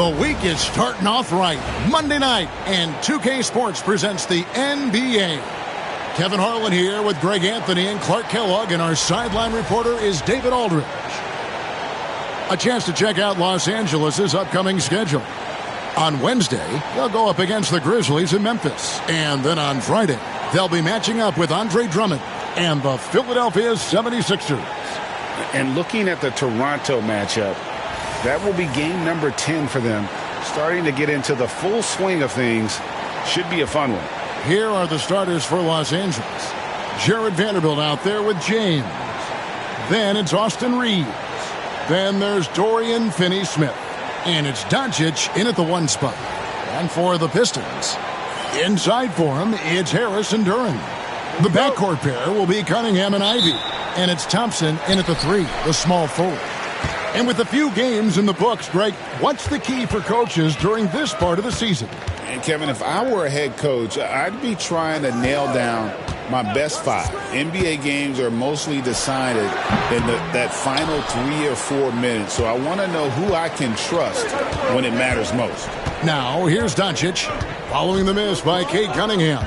The week is starting off right. Monday night, and 2K Sports presents the NBA. Kevin Harlan here with Greg Anthony and Clark Kellogg, and our sideline reporter is David Aldridge. A chance to check out Los Angeles' upcoming schedule. On Wednesday, they'll go up against the Grizzlies in Memphis. And then on Friday, they'll be matching up with Andre Drummond and the Philadelphia 76ers. And looking at the Toronto matchup, that will be game number 10 for them. Starting to get into the full swing of things. Should be a fun one. Here are the starters for Los Angeles. Jared Vanderbilt out there with James. Then it's Austin Reeves. Then there's Dorian Finney-Smith. And it's Doncic in at the 1 spot. And for the Pistons, inside for him, it's Harris and Duran. The backcourt pair will be Cunningham and Ivey. And it's Thompson in at the 3, the small forward. And with a few games in the books, Greg, what's the key for coaches during this part of the season? And Kevin, if I were a head coach, I'd be trying to nail down my best 5. NBA games are mostly decided in that final 3 or 4 minutes. So I want to know who I can trust when it matters most. Now, here's Doncic, following the miss by Cade Cunningham.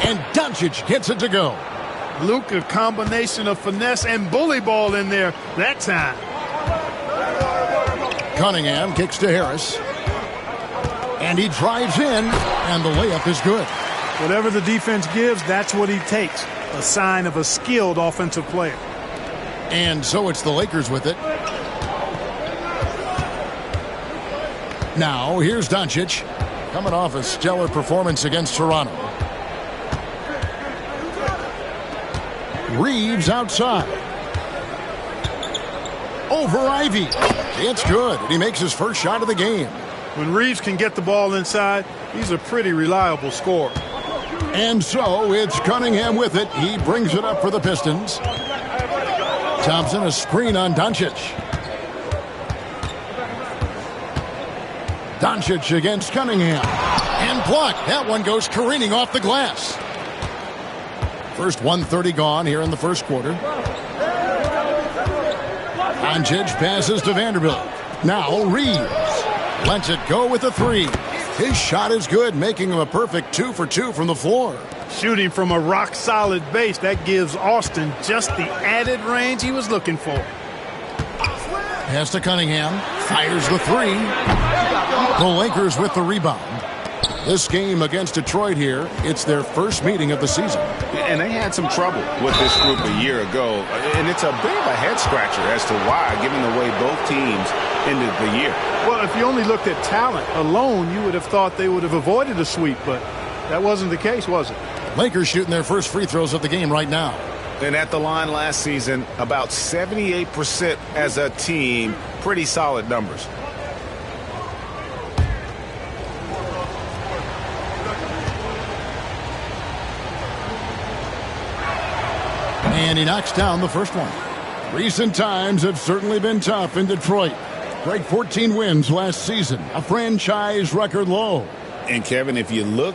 And Doncic gets it to go. Luke, a combination of finesse and bully ball in there that time. Cunningham kicks to Harris. And he drives in, and the layup is good. Whatever the defense gives, that's what he takes. A sign of a skilled offensive player. And so it's the Lakers with it. Now, here's Doncic, coming off a stellar performance against Toronto. Reeves outside. Over Ivey. It's good. And he makes his first shot of the game. When Reeves can get the ball inside, he's a pretty reliable scorer. And so it's Cunningham with it. He brings it up for the Pistons. Thompson, a screen on Doncic. Doncic against Cunningham. And blocked. That one goes careening off the glass. First 1:30 gone here in the first quarter. Doncic passes to Vanderbilt. Now Reeves lets it go with a 3. His shot is good, making him a perfect 2 for 2 from the floor. Shooting from a rock-solid base, that gives Austin just the added range he was looking for. Pass to Cunningham. Fires the 3. The Lakers with the rebound. This game against Detroit here, it's their first meeting of the season. And they had some trouble with this group a year ago. And it's a bit of a head-scratcher as to why, given the way both teams ended the year. Well, if you only looked at talent alone, you would have thought they would have avoided a sweep, but that wasn't the case, was it? Lakers shooting their first free throws of the game right now. And at the line last season, about 78% as a team. Pretty solid numbers. And he knocks down the first one. Recent times have certainly been tough in Detroit. Great 14 wins last season, a franchise record low. And Kevin, if you look,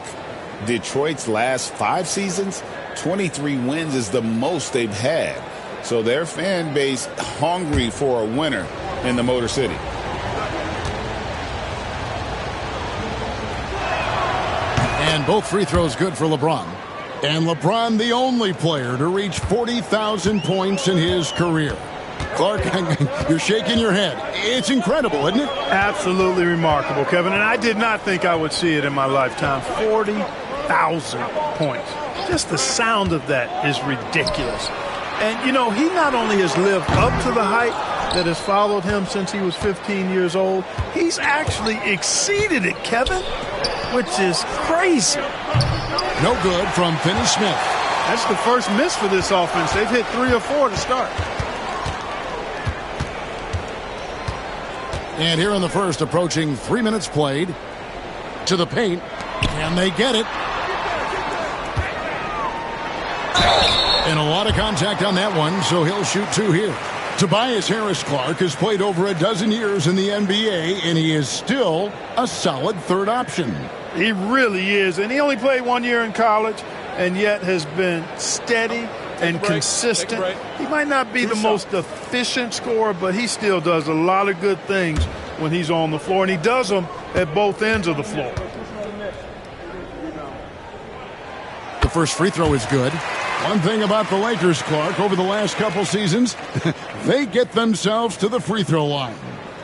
Detroit's last 5 seasons, 23 wins is the most they've had. So their fan base hungry for a winner in the Motor City. And both free throws good for LeBron. And LeBron, the only player to reach 40,000 points in his career. Clark, you're shaking your head. It's incredible, isn't it? Absolutely remarkable, Kevin. And I did not think I would see it in my lifetime. 40,000 points. Just the sound of that is ridiculous. And, you know, he not only has lived up to the hype that has followed him since he was 15 years old, he's actually exceeded it, Kevin, which is crazy. No good from Finney-Smith. That's the first miss for this offense. They've hit 3 or 4 to start. And here in the first, approaching 3 minutes played. To the paint. And they get it. And a lot of contact on that one, so he'll shoot 2 here. Tobias Harris Clark has played over a dozen years in the NBA, and he is still a solid third option. He really is. And he only played 1 year in college, and yet has been steady and consistent. He might not be the most efficient scorer, but he still does a lot of good things when he's on the floor, and he does them at both ends of the floor. The first free throw is good. One thing about the Lakers, Clark, over the last couple seasons, they get themselves to the free throw line.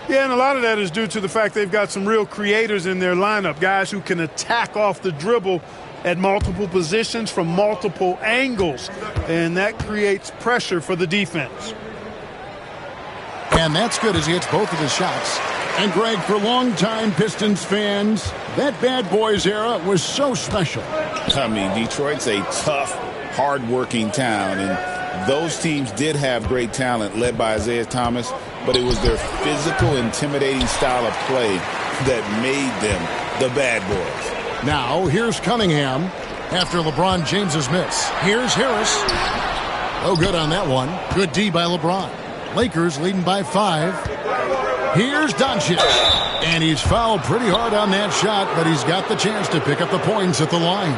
Yeah, and a lot of that is due to the fact they've got some real creators in their lineup, guys who can attack off the dribble at multiple positions from multiple angles, and that creates pressure for the defense. And that's good as he hits both of his shots. And, Greg, for longtime Pistons fans, that bad boys era was so special. I mean, Detroit's a tough, hard-working town, and those teams did have great talent led by Isaiah Thomas, but it was their physical, intimidating style of play that made them the bad boys. Now, here's Cunningham after LeBron James's miss. Here's Harris. Oh, good on that one. Good D by LeBron. Lakers leading by 5. Here's Doncic. And he's fouled pretty hard on that shot, but he's got the chance to pick up the points at the line.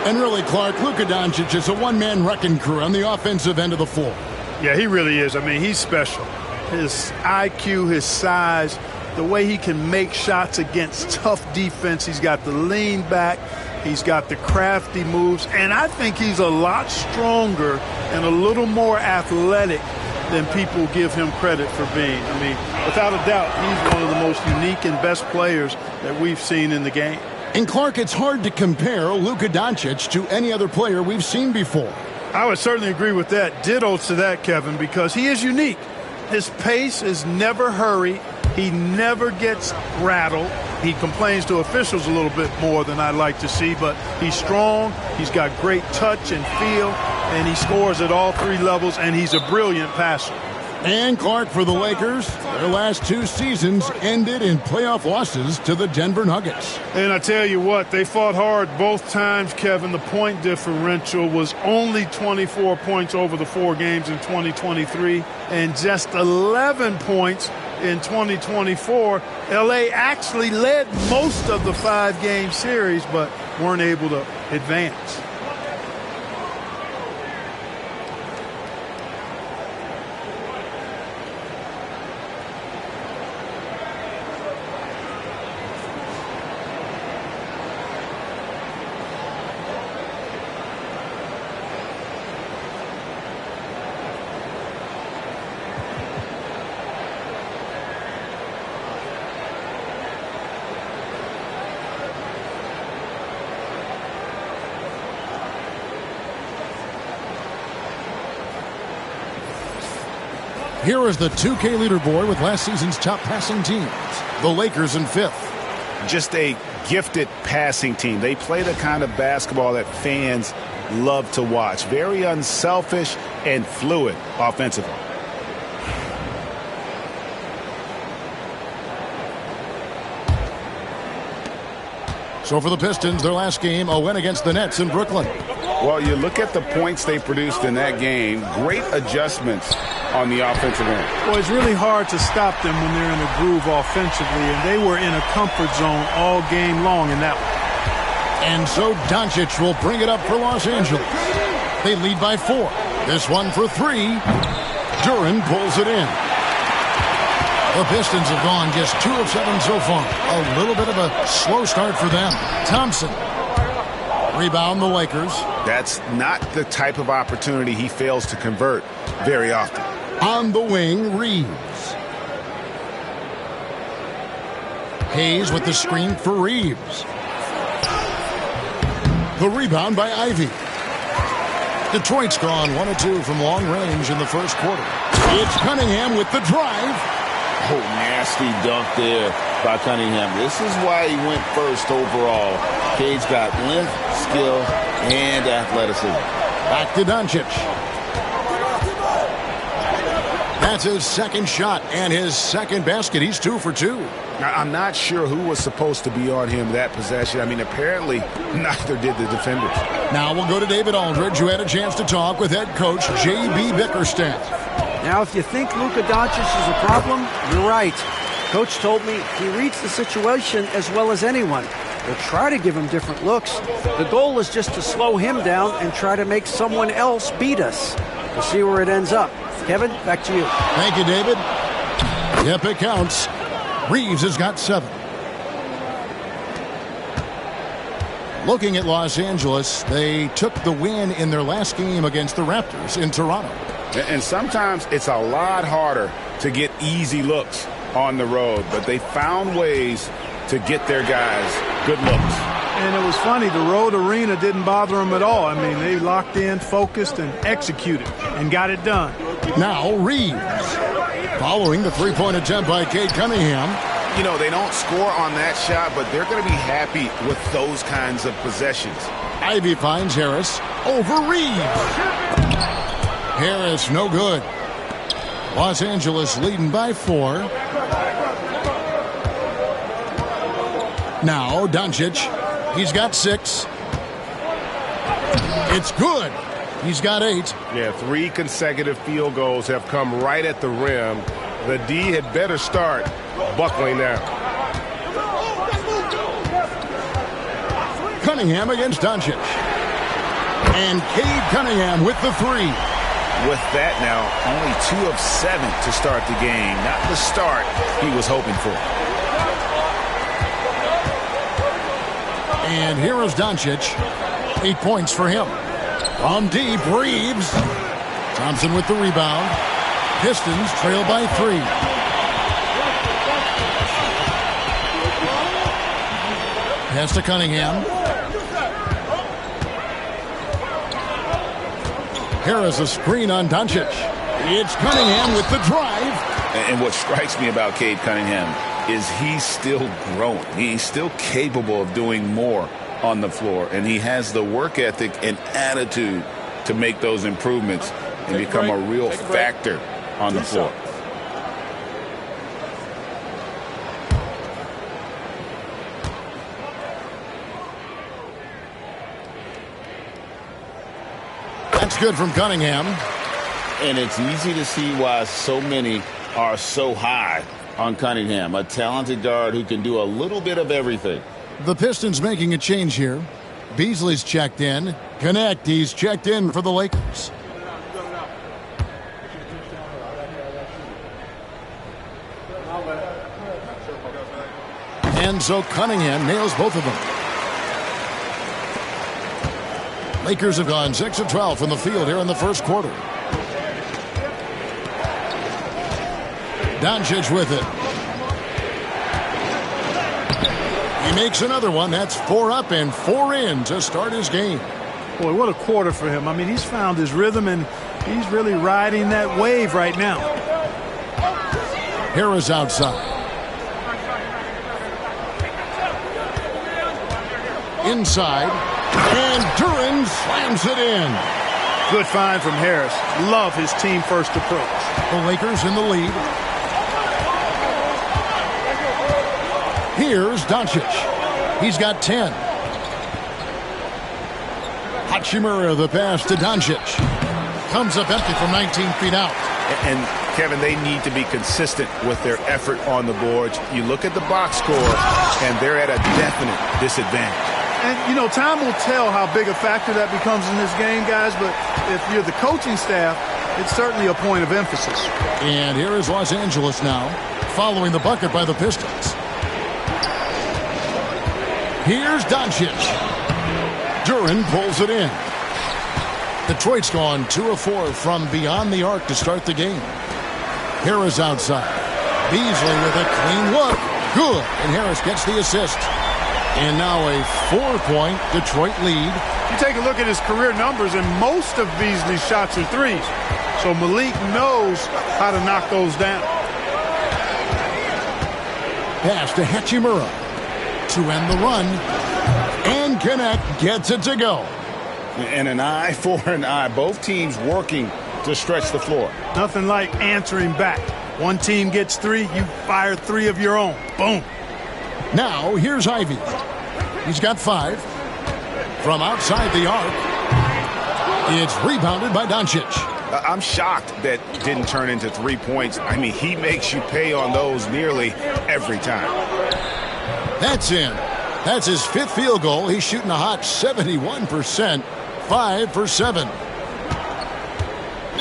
And really, Clark, Luka Doncic is a one-man wrecking crew on the offensive end of the floor. Yeah, he really is. I mean, he's special. His IQ, his size, the way he can make shots against tough defense. He's got the lean back. He's got the crafty moves. And I think he's a lot stronger and a little more athletic than people give him credit for being. I mean, without a doubt, he's one of the most unique and best players that we've seen in the game. And, Clark, it's hard to compare Luka Doncic to any other player we've seen before. I would certainly agree with that. Ditto to that, Kevin, because he is unique. His pace is never hurried. He never gets rattled. He complains to officials a little bit more than I'd like to see, but he's strong. He's got great touch and feel, and he scores at all 3 levels, and he's a brilliant passer. And, Clark, for the Lakers, their last 2 seasons ended in playoff losses to the Denver Nuggets. And I tell you what, they fought hard both times, Kevin. The point differential was only 24 points over the 4 games in 2023 and just 11 points in 2024. L.A. actually led most of the 5-game series, but weren't able to advance. Here is the 2K leaderboard with last season's top passing teams. The Lakers in 5th. Just a gifted passing team. They play the kind of basketball that fans love to watch. Very unselfish and fluid offensively. So for the Pistons, their last game, a win against the Nets in Brooklyn. Well, you look at the points they produced in that game. Great adjustments on the offensive end. Well, it's really hard to stop them when they're in a groove offensively, and they were in a comfort zone all game long in that one. And so Doncic will bring it up for Los Angeles. They lead by 4. This one for 3. Duran pulls it in. The Pistons have gone just 2 of 7 so far. A little bit of a slow start for them. Thompson. Rebound the Lakers. That's not the type of opportunity he fails to convert very often. On the wing, Reeves. Hayes with the screen for Reeves. The rebound by Ivy. Detroit's gone 1 of 2 from long range in the first quarter. It's Cunningham with the drive. Oh, nasty dunk there by Cunningham. This is why he went first overall. Cade's got length, skill, and athleticism. Back to Doncic. That's his second shot and his second basket. He's 2 for 2. I'm not sure who was supposed to be on him that possession. I mean, apparently neither did the defenders. Now we'll go to David Aldridge, who had a chance to talk with head coach J.B. Bickerstaff. Now, if you think Luka Doncic is a problem, you're right. Coach told me he reads the situation as well as anyone. We'll try to give him different looks. The goal is just to slow him down and try to make someone else beat us. We'll see where it ends up. Kevin, back to you. Thank you, David. Yep, it counts. Reeves has got 7. Looking at Los Angeles, they took the win in their last game against the Raptors in Toronto. And sometimes it's a lot harder to get easy looks on the road, but they found ways to get their guys good looks. And it was funny, the road arena didn't bother them at all. I mean, they locked in, focused, and executed, and got it done. Now Reeves. Following the three-point attempt by Cade Cunningham. You know, they don't score on that shot, but they're going to be happy with those kinds of possessions. Ivy finds Harris over Reeves. Harris, no good. Los Angeles leading by 4. Now Doncic. He's got 6. It's good. He's got 8. Yeah, 3 consecutive field goals have come right at the rim. The D had better start buckling now. Cunningham against Doncic. And Cade Cunningham with the 3. With that now, only 2 of 7 to start the game. Not the start he was hoping for. And here is Doncic. 8 points for him. On deep, Reeves. Thompson with the rebound. Pistons trail by 3. Pass to Cunningham. Harris a screen on Doncic. It's Cunningham with the drive. And what strikes me about Cade Cunningham is he's still growing. He's still capable of doing more on the floor. And he has the work ethic and attitude to make those improvements and become a real factor on the floor. That's good from Cunningham. And it's easy to see why so many are so high on Cunningham, a talented guard who can do a little bit of everything. The Pistons making a change here. Beasley's checked in. Connect, he's checked in for the Lakers. And so Cunningham nails both of them. Lakers have gone 6 of 12 from the field here in the first quarter. Doncic with it. He makes another one. That's 4 up and 4 in to start his game. Boy, what a quarter for him. I mean, he's found his rhythm, and he's really riding that wave right now. Harris outside. Inside. And Duran slams it in. Good find from Harris. Love his team-first approach. The Lakers in the lead. Here's Doncic. He's got 10. Hachimura the pass to Doncic. Comes up empty from 19 feet out. And Kevin, they need to be consistent with their effort on the boards. You look at the box score, and they're at a definite disadvantage. And, you know, time will tell how big a factor that becomes in this game, guys, but if you're the coaching staff, it's certainly a point of emphasis. And here is Los Angeles now, following the bucket by the Pistons. Here's Doncic. Duran pulls it in. Detroit's gone 2 of 4 from beyond the arc to start the game. Harris outside. Beasley with a clean look. Good. And Harris gets the assist. And now a 4-point Detroit lead. You take a look at his career numbers, and most of Beasley's shots are threes. So Malik knows how to knock those down. Pass to Hachimura to end the run. And Connect gets it to go. And an eye for an eye. Both teams working to stretch the floor. Nothing like answering back. One team gets 3, you fire 3 of your own. Boom. Now, here's Ivy. He's got 5. From outside the arc, it's rebounded by Doncic. I'm shocked that didn't turn into 3 points. I mean, he makes you pay on those nearly every time. That's in. That's his 5th field goal. He's shooting a hot 71%, 5 for 7.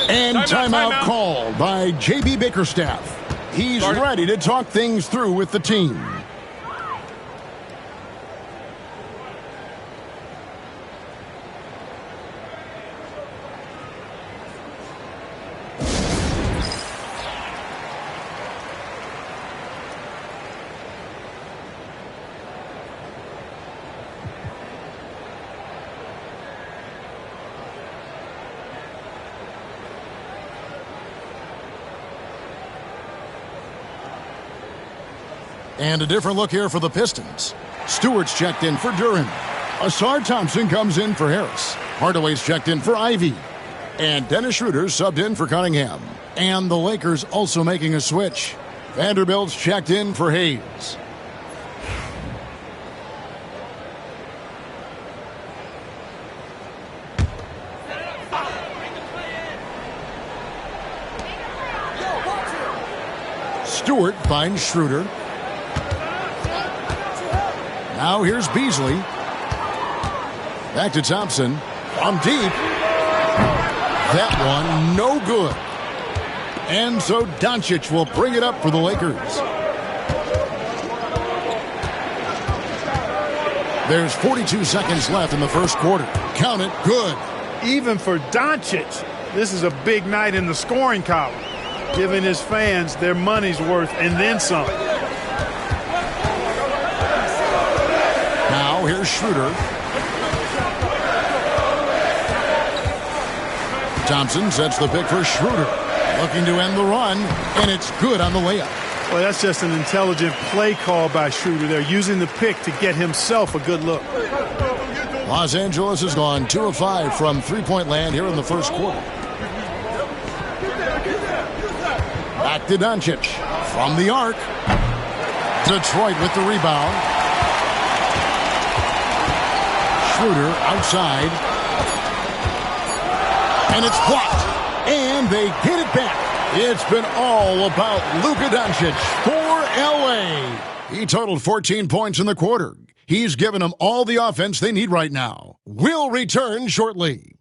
And timeout called by J.B. Bickerstaff. He's ready to talk things through with the team. And a different look here for the Pistons. Stewart's checked in for Duran. Asar Thompson comes in for Harris. Hardaway's checked in for Ivy. And Dennis Schroeder's subbed in for Cunningham. And the Lakers also making a switch. Vanderbilt's checked in for Hayes. Stewart finds Schroeder. Now here's Beasley. Back to Thompson. From deep. That one no good. And so Doncic will bring it up for the Lakers. There's 42 seconds left in the first quarter. Count it, good. Even for Doncic, this is a big night in the scoring column, giving his fans their money's worth and then some. Now here's Schroeder. Thompson sets the pick for Schroeder. Looking to end the run, and it's good on the layup. Well, that's just an intelligent play call by Schroeder. They're using the pick to get himself a good look. Los Angeles has gone 2 of 5 from three-point land here in the first quarter. Back to Doncic. From the arc. Detroit with the rebound. Schroeder outside. And it's blocked. And they get it back. It's been all about Luka Doncic for L.A. He totaled 14 points in the quarter. He's given them all the offense they need right now. We'll return shortly.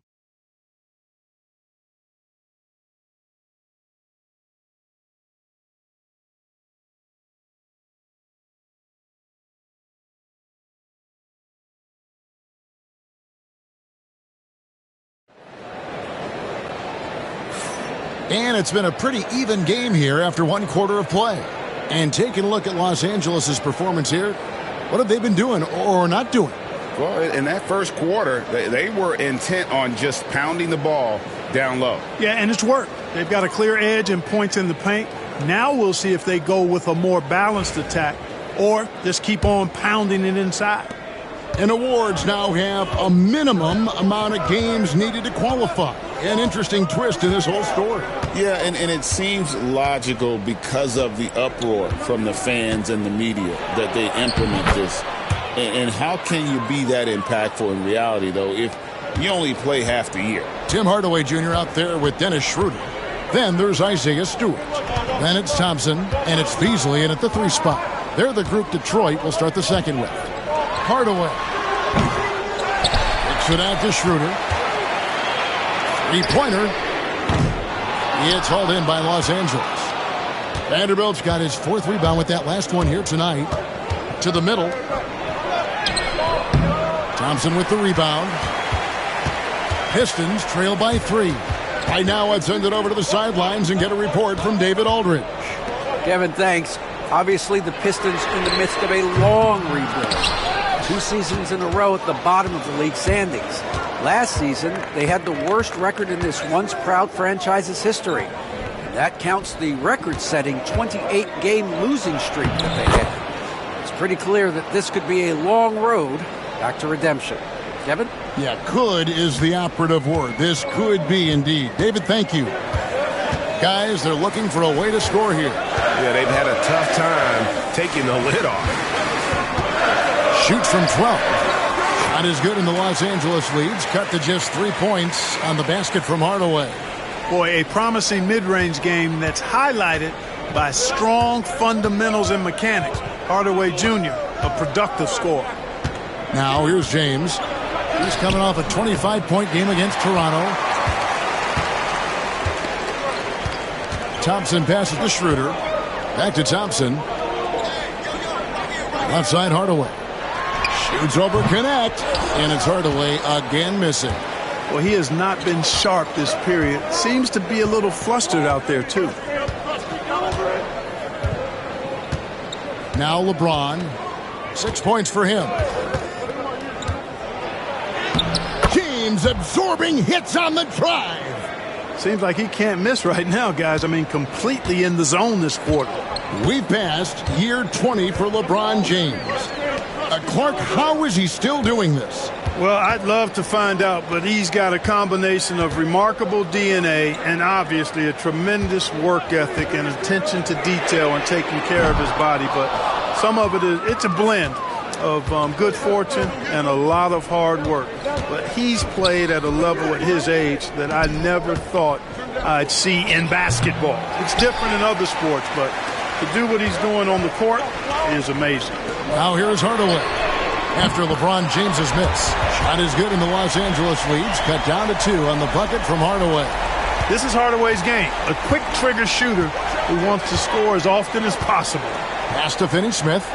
And it's been a pretty even game here after one quarter of play. And taking a look at Los Angeles' performance here, what have they been doing or not doing? Well, in that first quarter, they were intent on just pounding the ball down low. Yeah, and it's worked. They've got a clear edge and points in the paint. Now we'll see if they go with a more balanced attack or just keep on pounding it inside. And awards now have a minimum amount of games needed to qualify. An interesting twist in this whole story. Yeah, and it seems logical because of the uproar from the fans and the media that they implement this. And how can you be that impactful in reality, though, if you only play half the year? Tim Hardaway Jr. out there with Dennis Schroeder. Then there's Isaiah Stewart. Then it's Thompson, and it's Beasley in at the 3 spot. They're the group Detroit will start the second with. Hardaway. Kicks it out to Schroeder. Three-pointer. It's hauled in by Los Angeles. Vanderbilt's got his 4th rebound with that last one here tonight. To the middle. Thompson with the rebound. Pistons trail by 3. Right now, let's send it over to the sidelines and get a report from David Aldridge. Kevin, thanks. Obviously, the Pistons in the midst of a long rebuild. 2 seasons in a row at the bottom of the league standings. Last season, they had the worst record in this once-proud franchise's history. And that counts the record-setting 28-game losing streak that they had. It's pretty clear that this could be a long road back to redemption. Kevin? Yeah, could is the operative word. This could be indeed. David, thank you. Guys, they're looking for a way to score here. Yeah, they've had a tough time taking the lid off. Shoots from 12. Not as good in the Los Angeles leads. Cut to just 3 points on the basket from Hardaway. Boy, a promising mid-range game that's highlighted by strong fundamentals and mechanics. Hardaway Jr., a productive scorer. Now here's James. He's coming off a 25-point game against Toronto. Thompson passes to Schroeder. Back to Thompson. Left side Hardaway. Shoots over Connect. And it's Hardaway again missing. Well, he has not been sharp this period. Seems to be a little flustered out there, too. Now LeBron. 6 points for him. James absorbing hits on the drive. Seems like he can't miss right now, guys. I mean, completely in the zone this quarter. We passed year 20 for LeBron James. Clark, how is he still doing this? Well, I'd love to find out, but he's got a combination of remarkable DNA and obviously a tremendous work ethic and attention to detail and taking care of his body. But some of it's a blend of good fortune and a lot of hard work. But he's played at a level at his age that I never thought I'd see in basketball. It's different in other sports, but to do what he's doing on the court is amazing. Now here's Hardaway. After LeBron James's miss. Shot is good and the Los Angeles leads. Cut down to 2 on the bucket from Hardaway. This is Hardaway's game. A quick trigger shooter who wants to score as often as possible. Pass to Finney-Smith.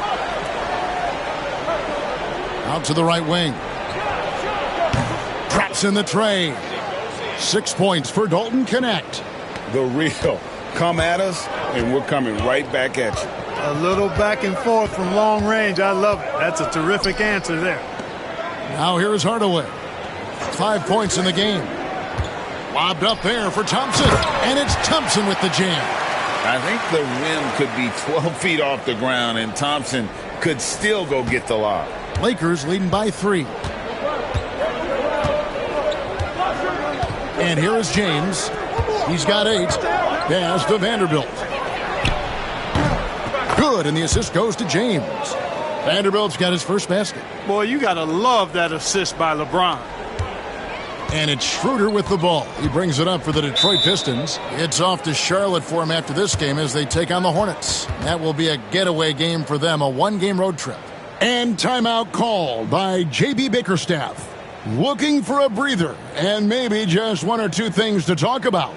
Out to the right wing. Drops in the tray. 6 points for Dalton Connect. The real. Come at us, and we're coming right back at you. A little back and forth from long range. I love it. That's a terrific answer there. Now here is Hardaway. 5 points in the game. Lobbed up there for Thompson. And it's Thompson with the jam. I think the rim could be 12 feet off the ground, and Thompson could still go get the lob. Lakers leading by 3. And here is James. He's got 8. Pass to Vanderbilt. Good, and the assist goes to James. Vanderbilt's got his first basket. Boy, you got to love that assist by LeBron. And it's Schroeder with the ball. He brings it up for the Detroit Pistons. It's off to Charlotte for him after this game as they take on the Hornets. That will be a getaway game for them, a 1-game road trip. And timeout called by J.B. Bickerstaff. Looking for a breather and maybe just 1 or 2 things to talk about.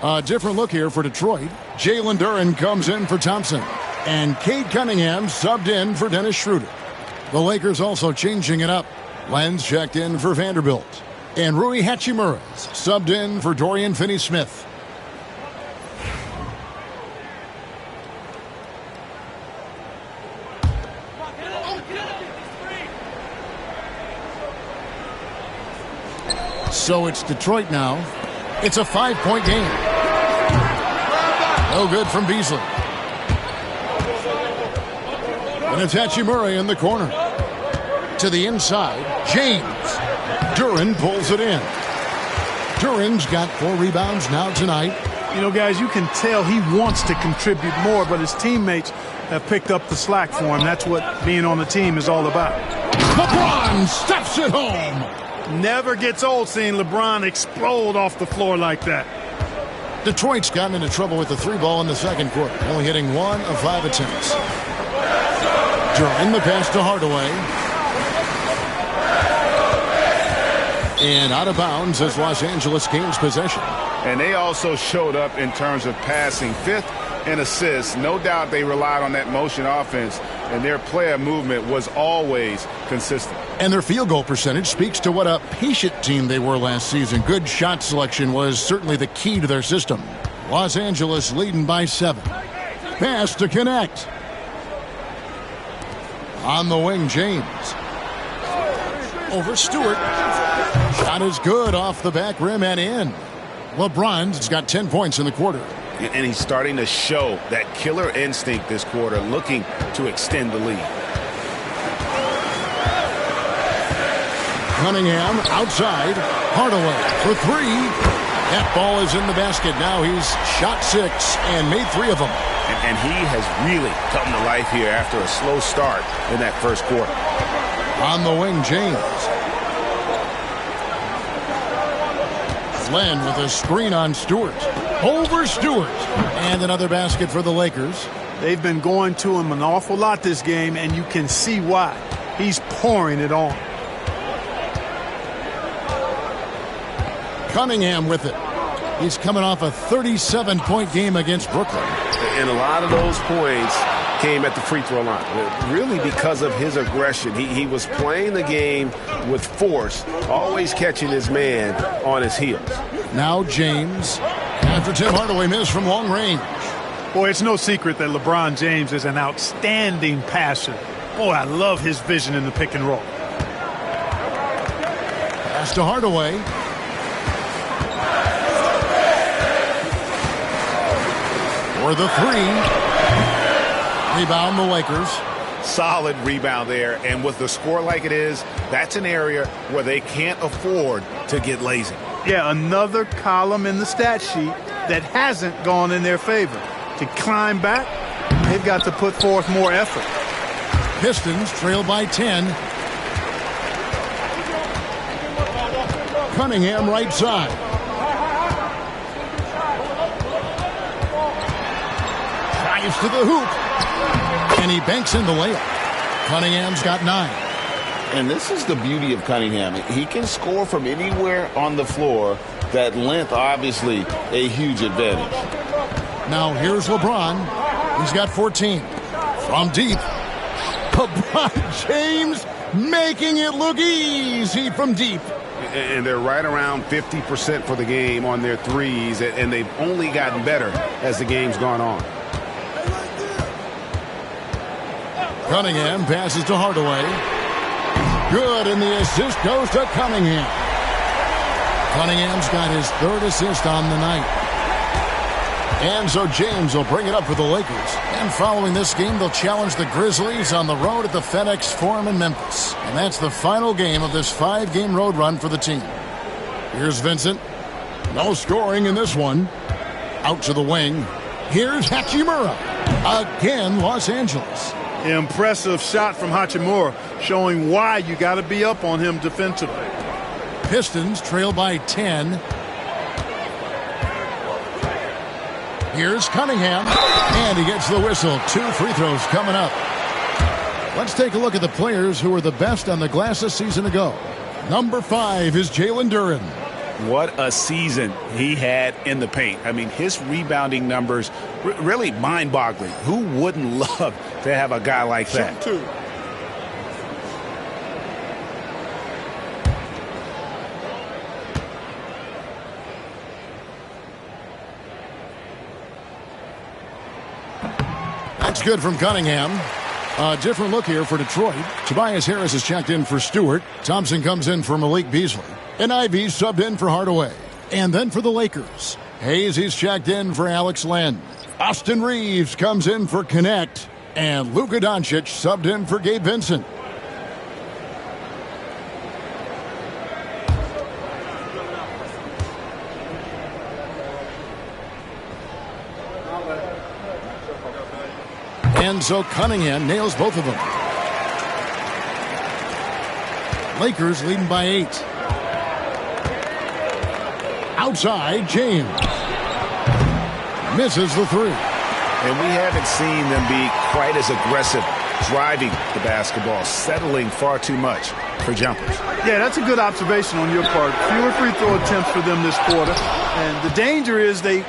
A different look here for Detroit. Jalen Duren comes in for Thompson. And Cade Cunningham subbed in for Dennis Schroeder. The Lakers also changing it up. Lenz checked in for Vanderbilt. And Rui Hachimura subbed in for Dorian Finney-Smith. So it's Detroit now. It's a 5-point game. No good from Beasley. And it's Hachimura in the corner. To the inside, James. Duren pulls it in. Duren's got 4 rebounds now tonight. You know, guys, you can tell he wants to contribute more, but his teammates have picked up the slack for him. That's what being on the team is all about. LeBron stuffs it home. Never gets old seeing LeBron explode off the floor like that. Detroit's gotten into trouble with the 3-ball in the second quarter, only hitting 1 of 5 attempts. Duren the pass to Hardaway. And out of bounds as Los Angeles gains possession. And they also showed up in terms of passing. 5th in assists. No doubt they relied on that motion offense, and their player movement was always consistent. And their field goal percentage speaks to what a patient team they were last season. Good shot selection was certainly the key to their system. Los Angeles leading by 7. Pass to Connect. On the wing, James. Over Stewart. Shot is good off the back rim and in. LeBron's got 10 points in the quarter. And he's starting to show that killer instinct this quarter, looking to extend the lead. Cunningham outside. Hardaway for three. That ball is in the basket. Now he's shot 6 and made 3 of them. And he has really come to life here after a slow start in that first quarter. On the wing, James. Glenn with a screen on Stewart. Over Stewart. And another basket for the Lakers. They've been going to him an awful lot this game, and you can see why. He's pouring it on. Cunningham with it. He's coming off a 37-point game against Brooklyn. And a lot of those points came at the free throw line, really because of his aggression. He was playing the game with force, always catching his man on his heels. Now James, after Tim Hardaway missed from long range. Boy, it's no secret that LeBron James is an outstanding passer. Boy, I love his vision in the pick and roll. Pass to Hardaway. For the 3. Rebound the Lakers. Solid rebound there, and with the score like it is, that's an area where they can't afford to get lazy. Yeah, another column in the stat sheet that hasn't gone in their favor. To climb back, they've got to put forth more effort. Pistons trail by 10. Cunningham right side. Drives to the hoop. And he banks in the layup. Cunningham's got 9. And this is the beauty of Cunningham. He can score from anywhere on the floor. That length, obviously, a huge advantage. Now here's LeBron. He's got 14. From deep. LeBron James making it look easy from deep. And they're right around 50% for the game on their threes, and they've only gotten better as the game's gone on. Cunningham passes to Hardaway. Good, and the assist goes to Cunningham. Cunningham's got his 3rd assist on the night. And so James will bring it up for the Lakers. And following this game, they'll challenge the Grizzlies on the road at the FedEx Forum in Memphis. And that's the final game of this 5-game road run for the team. Here's Vincent. No scoring in this one. Out to the wing. Here's Hachimura. Again, Los Angeles. Impressive shot from Hachimura, showing why you got to be up on him defensively. Pistons trail by 10. Here's Cunningham, and he gets the whistle. 2 free throws coming up. Let's take a look at the players who were the best on the glass a season ago. Number 5 is Jalen Duren. What a season he had in the paint. I mean, his rebounding numbers really mind-boggling. Who wouldn't love to have a guy like that? That's good from Cunningham. A different look here for Detroit. Tobias Harris is checked in for Stewart. Thompson comes in for Malik Beasley. And Ivy subbed in for Hardaway. And then for the Lakers, Hayes, he's checked in for Alex Len. Austin Reeves comes in for Connect. And Luka Doncic subbed in for Gabe Vincent. And so Cunningham nails both of them. Lakers leading by 8. Outside, James. Misses the 3. And we haven't seen them be quite as aggressive driving the basketball, settling far too much for jumpers. Yeah, that's a good observation on your part. Fewer free throw attempts for them this quarter. And the danger is they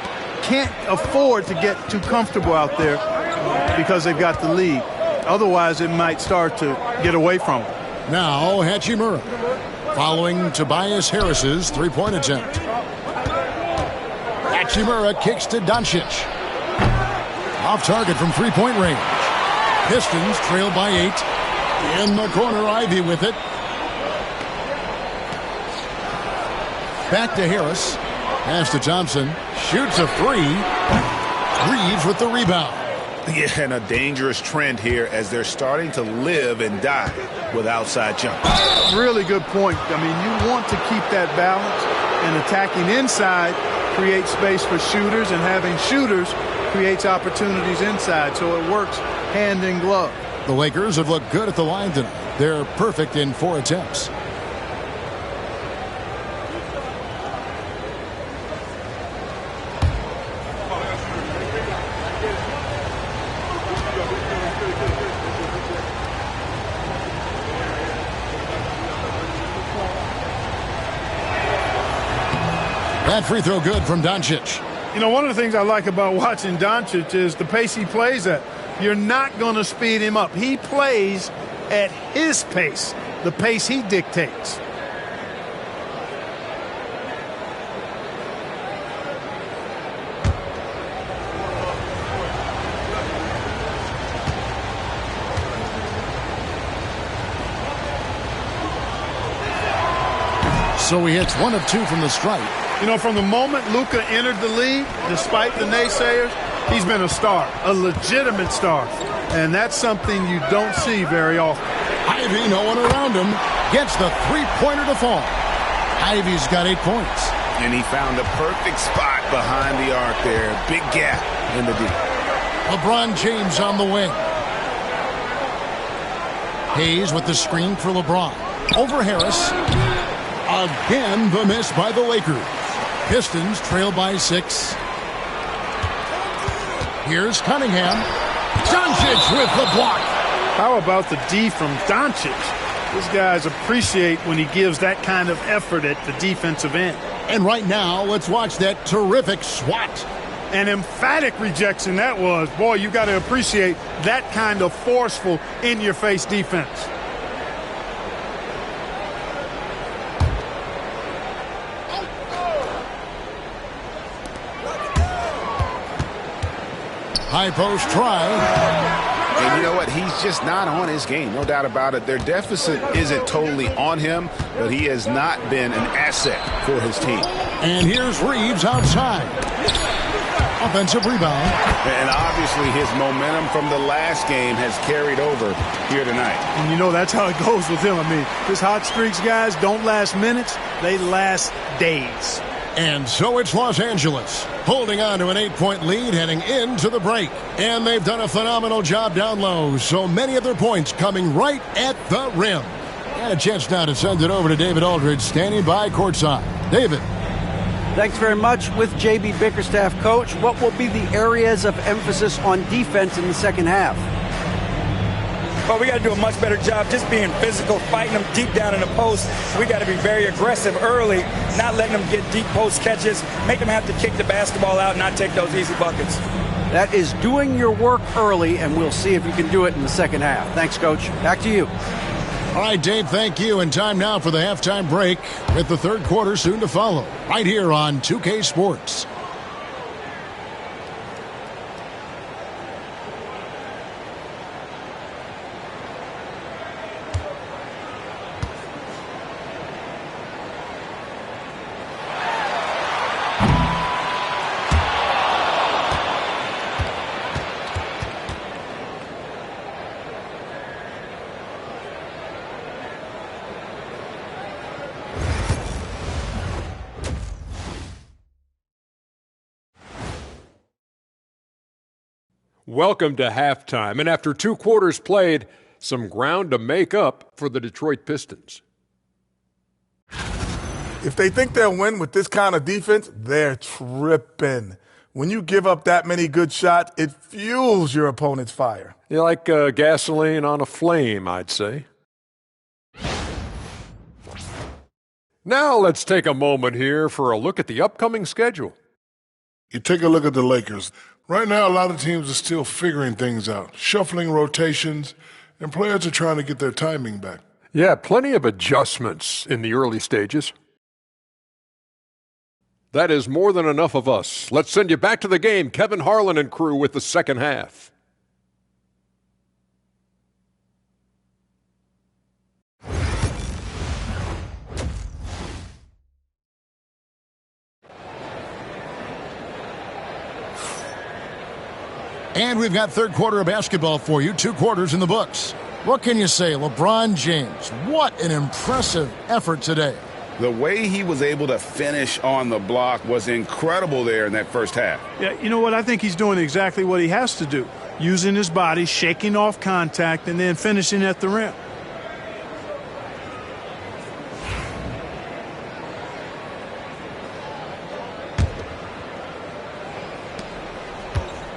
can't afford to get too comfortable out there because they've got the lead. Otherwise, it might start to get away from them. Now, Hachimura following Tobias Harris's three-point attempt. Hachimura kicks to Doncic. Off target from three-point range. Pistons trail by 8. In the corner, Ivy with it. Back to Harris. Pass to Thompson. Shoots a 3. Reeves with the rebound. Yeah, and a dangerous trend here as they're starting to live and die with outside jump. Really good point. I mean, you want to keep that balance, and attacking inside creates space for shooters, and having shooters creates opportunities inside, so it works hand in glove. The Lakers have looked good at the line tonight. They're perfect in 4 attempts. That free throw good from Doncic. You know, one of the things I like about watching Doncic is the pace he plays at. You're not going to speed him up. He plays at his pace, the pace he dictates. So he hits 1 of 2 from the stripe. You know, from the moment Luka entered the league, despite the naysayers, he's been a star, a legitimate star. And that's something you don't see very often. Ivy, no one around him, gets the three-pointer to fall. Ivy's got 8 points. And he found the perfect spot behind the arc there. Big gap in the D. LeBron James on the wing. Hayes with the screen for LeBron. Over Harris. Again, the miss by the Lakers. Pistons trail by 6. Here's Cunningham. Doncic with the block. How about the D from Doncic? These guys appreciate when he gives that kind of effort at the defensive end. And right now, let's watch that terrific swat. An emphatic rejection that was. Boy, you got to appreciate that kind of forceful, in-your-face defense. High post try. And you know what? He's just not on his game. No doubt about it. Their deficit isn't totally on him, but he has not been an asset for his team. And here's Reeves outside. Offensive rebound. And obviously his momentum from the last game has carried over here tonight. And you know that's how it goes with him. I mean, his hot streaks, guys, don't last minutes. They last days. And so it's Los Angeles, holding on to an 8-point lead heading into the break. And they've done a phenomenal job down low, so many of their points coming right at the rim. And a chance now to send it over to David Aldridge, standing by courtside. David. Thanks very much. With J.B. Bickerstaff, coach, what will be the areas of emphasis on defense in the second half? But we got to do a much better job just being physical, fighting them deep down in the post. We got to be very aggressive early, not letting them get deep post catches, make them have to kick the basketball out and not take those easy buckets. That is doing your work early, and we'll see if you can do it in the second half. Thanks, Coach. Back to you. All right, Dave, thank you. And time now for the halftime break with the third quarter soon to follow right here on 2K Sports. Welcome to halftime, and after 2 quarters played, some ground to make up for the Detroit Pistons. If they think they'll win with this kind of defense, they're tripping. When you give up that many good shots, it fuels your opponent's fire. You're like gasoline on a flame, I'd say. Now let's take a moment here for a look at the upcoming schedule. You take a look at the Lakers. Right now, a lot of teams are still figuring things out, shuffling rotations, and players are trying to get their timing back. Yeah, plenty of adjustments in the early stages. That is more than enough of us. Let's send you back to the game. Kevin Harlan and crew with the second half. And we've got third quarter of basketball for you. 2 quarters in the books. What can you say? LeBron James, what an impressive effort today. The way he was able to finish on the block was incredible there in that first half. Yeah, you know what? I think he's doing exactly what he has to do. Using his body, shaking off contact, and then finishing at the rim.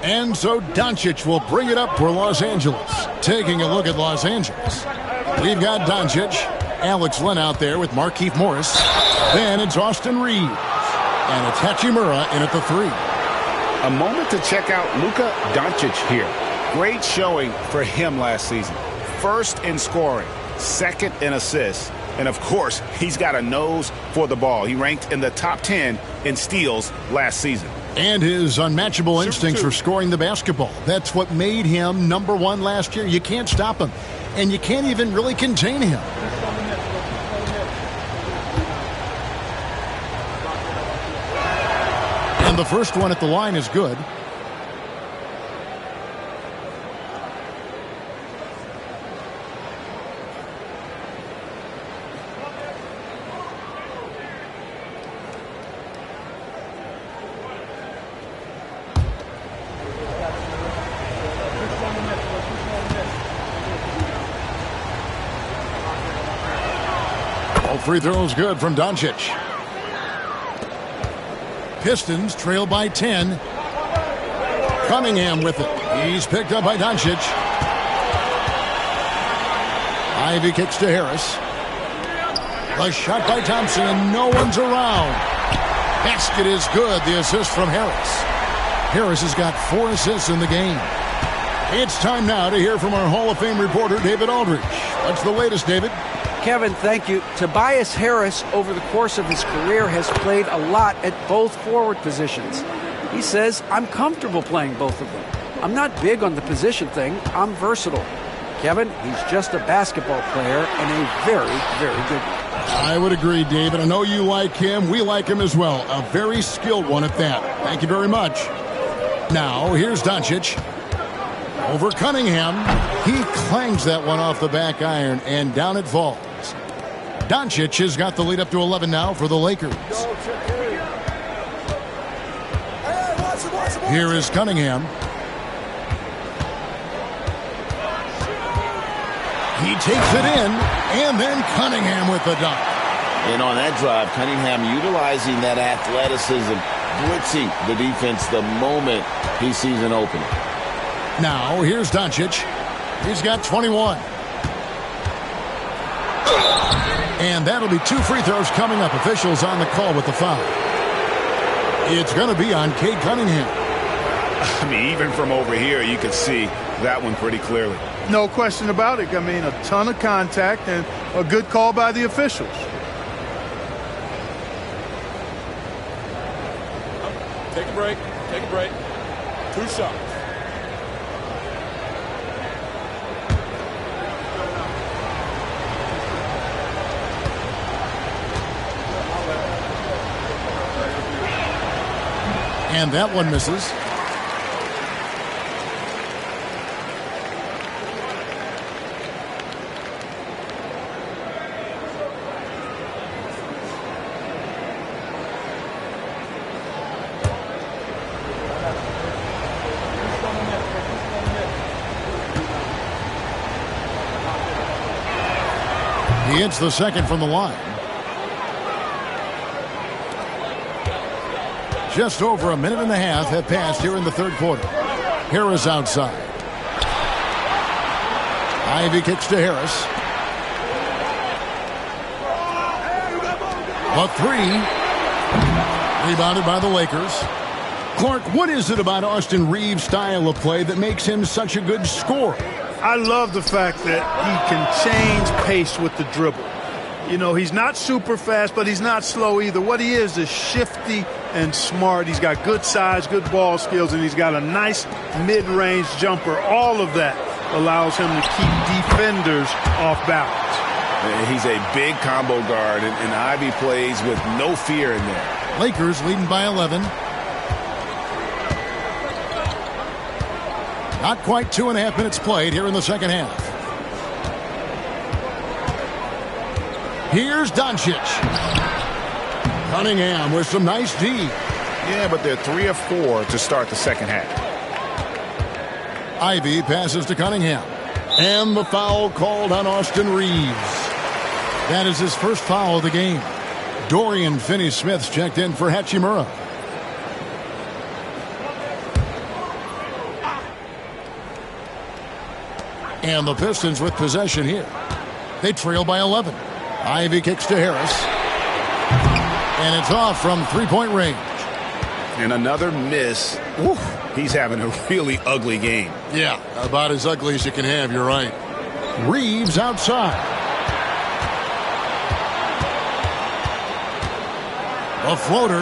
And so Doncic will bring it up for Los Angeles. Taking a look at Los Angeles. We've got Doncic, Alex Len out there with Markieff Morris. Then it's Austin Reeves. And it's Hachimura in at the 3. A moment to check out Luka Doncic here. Great showing for him last season. First in scoring, second in assists, and of course, he's got a nose for the ball. He ranked in the top 10 in steals last season. And his unmatchable instincts for scoring the basketball. That's what made him number 1 last year. You can't stop him, and you can't even really contain him. And the first one at the line is good. Free throws good from Doncic. Pistons trail by 10. Cunningham with it. He's picked up by Doncic. Ivy kicks to Harris. The shot by Thompson, and no one's around. Basket is good. The assist from Harris. Harris has got 4 assists in the game. It's time now to hear from our Hall of Fame reporter, David Aldridge. What's the latest, David? Kevin, thank you. Tobias Harris, over the course of his career, has played a lot at both forward positions. He says, I'm comfortable playing both of them. I'm not big on the position thing. I'm versatile. Kevin, he's just a basketball player and a very, very good one. I would agree, David. I know you like him. We like him as well. A very skilled one at that. Thank you very much. Now, here's Doncic. Over Cunningham. He clangs that one off the back iron, and down it falls. Doncic has got the lead up to 11 now for the Lakers. Here is Cunningham. He takes it in, and then Cunningham with the dunk. And on that drive, Cunningham utilizing that athleticism, blitzing the defense the moment he sees an opening. Now, here's Doncic. He's got 21. And that'll be 2 free throws coming up. Officials on the call with the foul. It's going to be on Cade Cunningham. I mean, even from over here, you can see that one pretty clearly. No question about it. I mean, a ton of contact and a good call by the officials. Take a break. Take a break. 2 shots. And that one misses. He hits the second from the line. Just over a minute and a half have passed here in the third quarter. Harris outside. Ivy kicks to Harris. A 3. Rebounded by the Lakers. Clark, what is it about Austin Reeves' style of play that makes him such a good scorer? I love the fact that he can change pace with the dribble. You know, he's not super fast, but he's not slow either. What he is shifty and smart. He's got good size, good ball skills, and he's got a nice mid-range jumper. All of that allows him to keep defenders off balance. He's a big combo guard, and Ivy plays with no fear in there. Lakers leading by 11. Not quite 2.5 minutes played here in the second half. Here's Doncic. Cunningham with some nice D. Yeah, but they're 3 of 4 to start the second half. Ivy passes to Cunningham. And the foul called on Austin Reeves. That is his first foul of the game. Dorian Finney-Smith's checked in for Hachimura. And the Pistons with possession here. They trail by 11. Ivy kicks to Harris. And it's off from three-point range. And another miss. Woo, he's having a really ugly game. Yeah, about as ugly as you can have, you're right. Reeves outside. A floater.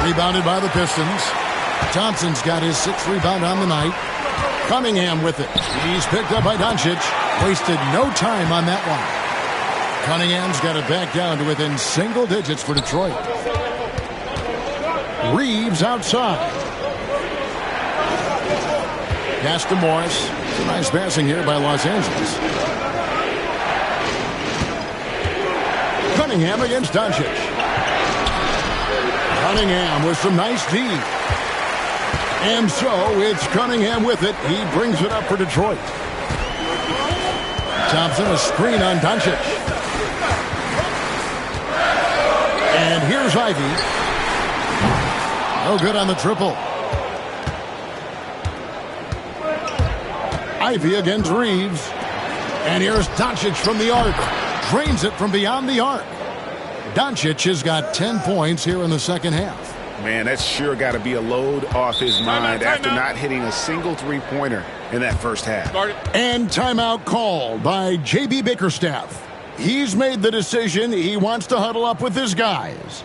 Rebounded by the Pistons. Thompson's got his 6th rebound on the night. Cunningham with it. He's picked up by Doncic. Wasted no time on that one. Cunningham's got it back down to within single digits for Detroit. Reeves outside. Pass to Morris. Some nice passing here by Los Angeles. Cunningham against Doncic. Cunningham with some nice D. And so it's Cunningham with it. He brings it up for Detroit. Thompson, a screen on Doncic. And here's Ivy. No good on the triple. Ivy against Reeves. And here's Doncic from the arc. Drains it from beyond the arc. Doncic has got 10 points here in the second half. Man, that's sure got to be a load off his mind after not hitting a single three-pointer in that first half. And timeout called by J.B. Bickerstaff. He's made the decision. He wants to huddle up with his guys.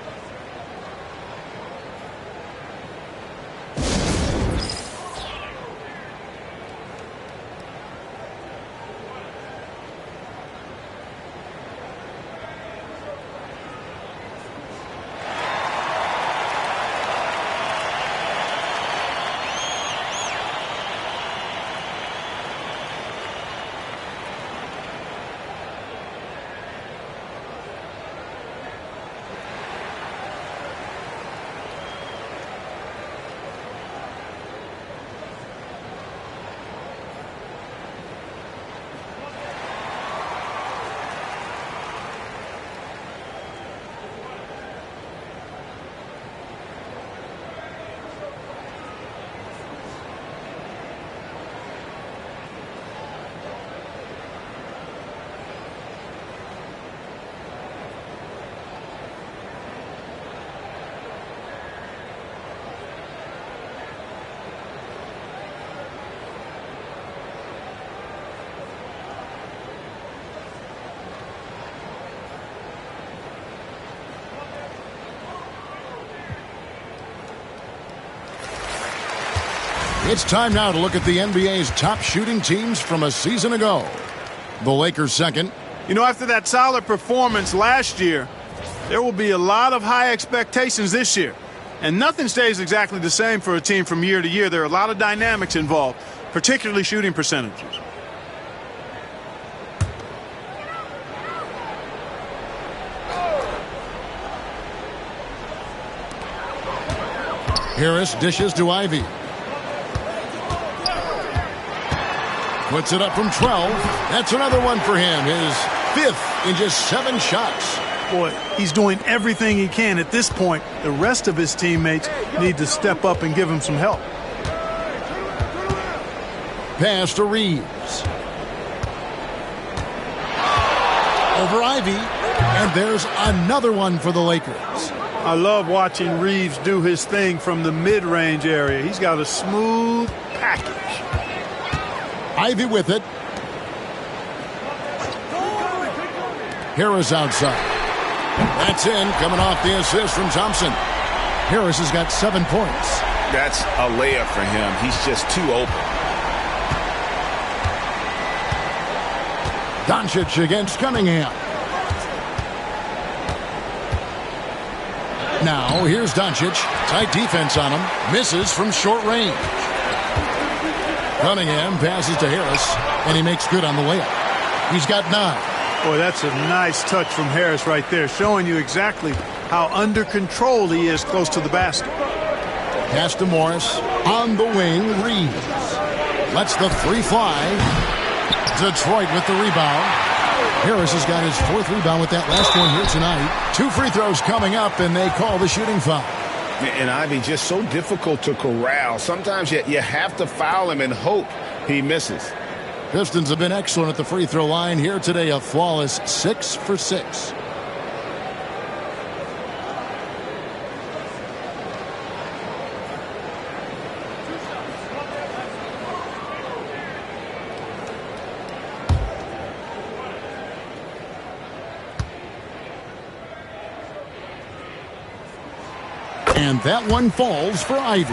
It's time now to look at the NBA's top shooting teams from a season ago. The Lakers second. You know, after that solid performance last year, there will be a lot of high expectations this year. And nothing stays exactly the same for a team from year to year. There are a lot of dynamics involved, particularly shooting percentages. Harris dishes to Ivy. Puts it up from 12. That's another one for him. His 5th in just 7 shots. Boy, he's doing everything he can at this point. The rest of his teammates need to step up and give him some help. Pass to Reeves. Over Ivy. And there's another one for the Lakers. I love watching Reeves do his thing from the mid-range area. He's got a smooth package. Ivy with it. Harris outside. That's in, coming off the assist from Thompson. Harris has got 7 points. That's a layup for him. He's just too open. Doncic against Cunningham. Now, here's Doncic. Tight defense on him. Misses from short range. Cunningham passes to Harris, and he makes good on the layup. He's got 9. Boy, that's a nice touch from Harris right there, showing you exactly how under control he is close to the basket. Pass to Morris. On the wing, Reeves. Lets the 3 fly. Detroit with the rebound. Harris has got his 4th rebound with that last one here tonight. 2 free throws coming up, and they call the shooting foul. And Ivy, just so difficult to corral. Sometimes you have to foul him and hope he misses. Pistons have been excellent at the free throw line here today. A flawless 6 for 6. And that one falls for Ivy.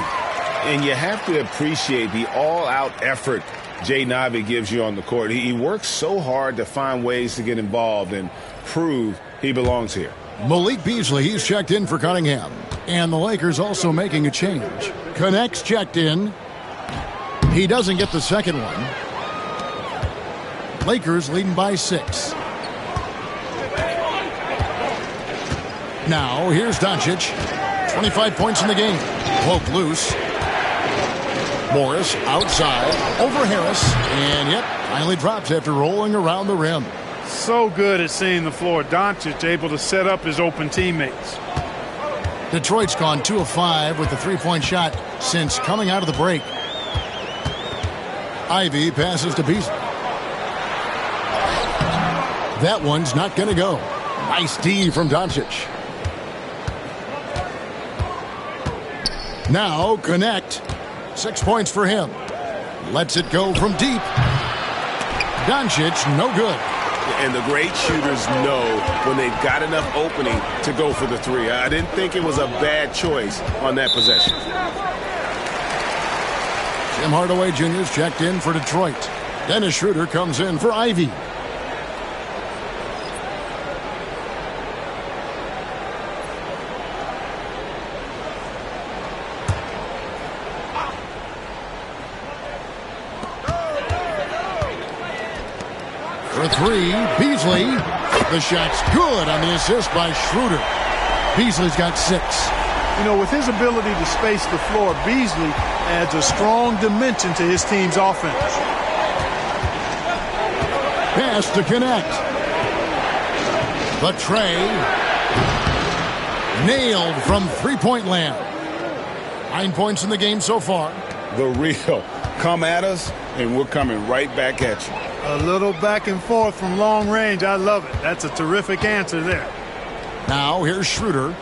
And you have to appreciate the all-out effort Jaden Ivey gives you on the court. He works so hard to find ways to get involved and prove he belongs here. Malik Beasley, he's checked in for Cunningham. And the Lakers also making a change. Connects checked in. He doesn't get the second one. Lakers leading by 6. Now, here's Doncic. 25 points in the game. Woke loose. Morris outside. Over Harris. And, yep, finally drops after rolling around the rim. So good at seeing the floor. Doncic able to set up his open teammates. Detroit's gone 2 of 5 with the 3-point shot since coming out of the break. Ivy passes to Beasley. That one's not going to go. Nice D from Doncic. Now connect. 6 points for him. Lets it go from deep. Doncic, no good. And the great shooters know when they've got enough opening to go for the 3. I didn't think it was a bad choice on that possession. Tim Hardaway Jr.'s checked in for Detroit. Dennis Schroeder comes in for Ivy. For 3, Beasley. The shot's good on the assist by Schroeder. Beasley's got 6. You know, with his ability to space the floor, Beasley adds a strong dimension to his team's offense. Pass to connect. The tray. Nailed from 3-point land. 9 points in the game so far. The real. Come at us, and we're coming right back at you. A little back and forth from long range. I love it. That's a terrific answer there. Now here's Schroeder.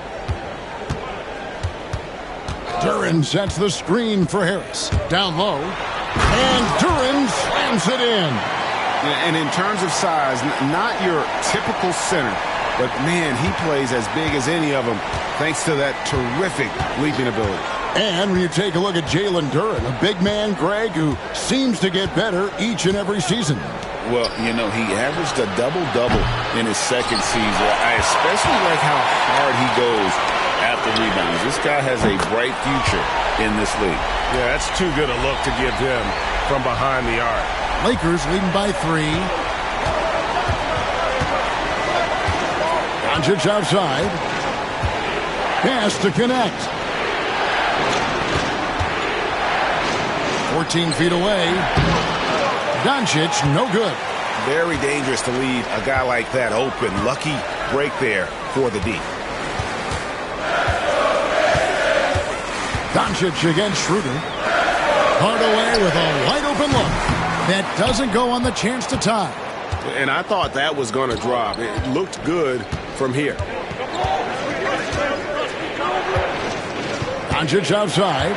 Duren sets the screen for Harris. Down low. And Duren slams it in. And in terms of size, not your typical center, but man, he plays as big as any of them thanks to that terrific leaping ability. And when you take a look at Jalen Duren, a big man, Greg, who seems to get better each and every season. Well, you know, he averaged a double-double in his second season. I especially like how hard he goes after rebounds. This guy has a bright future in this league. Yeah, that's too good a look to give him from behind the arc. Lakers leading by 3. Doncic outside. Pass to connect. 14 feet away. Doncic, no good. Very dangerous to leave a guy like that open. Lucky break there for the D. Doncic against Schroeder. Hardaway with a wide open look. That doesn't go on the chance to tie. And I thought that was going to drop. It looked good from here. Doncic outside.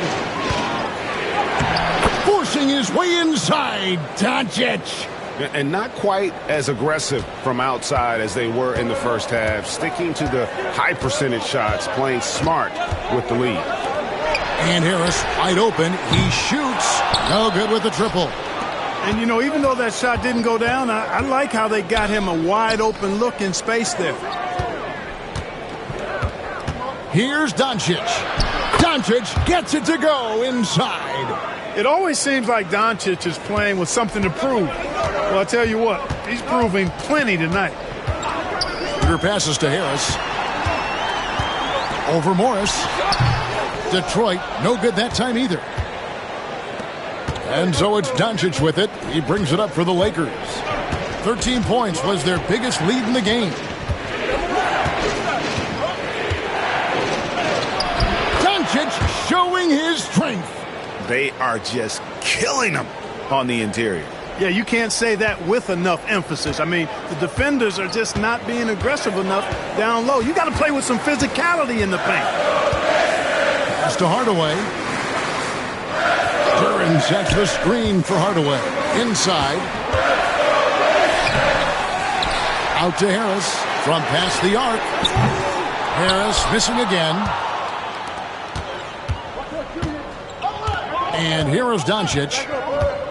Forcing his way inside. Doncic. And not quite as aggressive from outside as they were in the first half. Sticking to the high percentage shots. Playing smart with the lead. And Harris wide open. He shoots. No good with the triple. And, you know, even though that shot didn't go down, I like how they got him a wide open look in space there. Here's Doncic. Doncic gets it to go inside. It always seems like Doncic is playing with something to prove. Well, I'll tell you what, he's proving plenty tonight. Shooter passes to Harris. Over Morris. Detroit, no good that time either. And so it's Doncic with it. He brings it up for the Lakers. 13 points was their biggest lead in the game. Doncic showing his strength. They are just killing them on the interior. Yeah, you can't say that with enough emphasis. I mean, the defenders are just not being aggressive enough down low. You got to play with some physicality in the paint. Pass to Hardaway. Duran sets the screen for Hardaway. Inside. Out to Harris from past the arc. Harris missing again. And here is Doncic.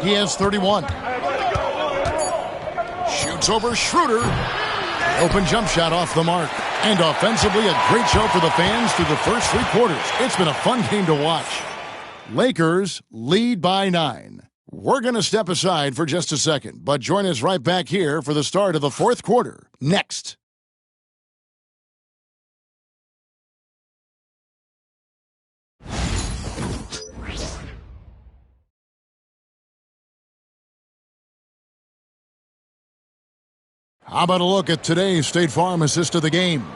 He has 31. Shoots over Schroeder. Open jump shot off the mark. And offensively, a great show for the fans through the first 3 quarters. It's been a fun game to watch. Lakers lead by 9. We're going to step aside for just a second, but join us right back here for the start of the 4th quarter. Next. How about a look at today's State Farm assist of the game?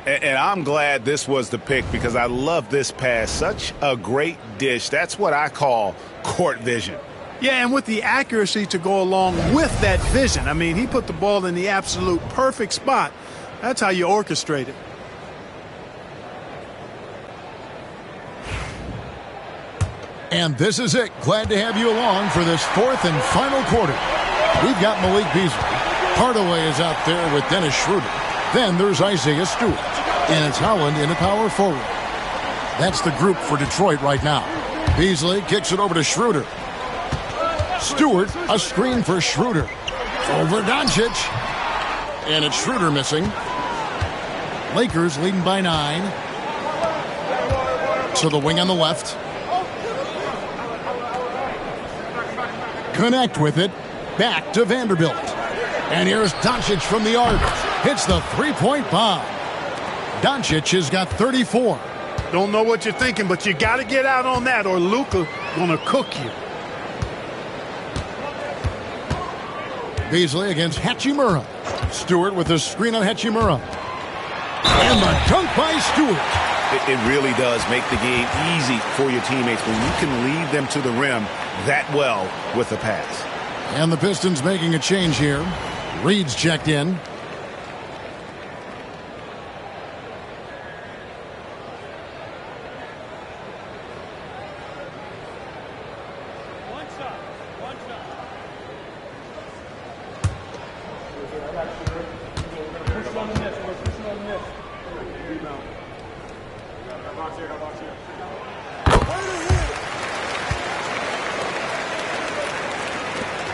And I'm glad this was the pick because I love this pass. Such a great dish. That's what I call court vision. Yeah, and with the accuracy to go along with that vision. I mean, he put the ball in the absolute perfect spot. That's how you orchestrate it. And this is it. Glad to have you along for this 4th and final quarter. We've got Malik Beasley. Hardaway is out there with Dennis Schroeder. Then there's Isaiah Stewart. And it's Howland in a power forward. That's the group for Detroit right now. Beasley kicks it over to Schroeder. Stewart, a screen for Schroeder. Over Doncic. And it's Schroeder missing. Lakers leading by 9. To the wing on the left. Connect with it. Back to Vanderbilt. And here's Doncic from the arc. Hits the 3-point bomb. Doncic has got 34. Don't know what you're thinking, but you got to get out on that or Luka going to cook you. Beasley against Hachimura. Stewart with the screen on Hachimura. And the dunk by Stewart. It really does make the game easy for your teammates when you can lead them to the rim that well with a pass. And the Pistons making a change here. Reed's checked in.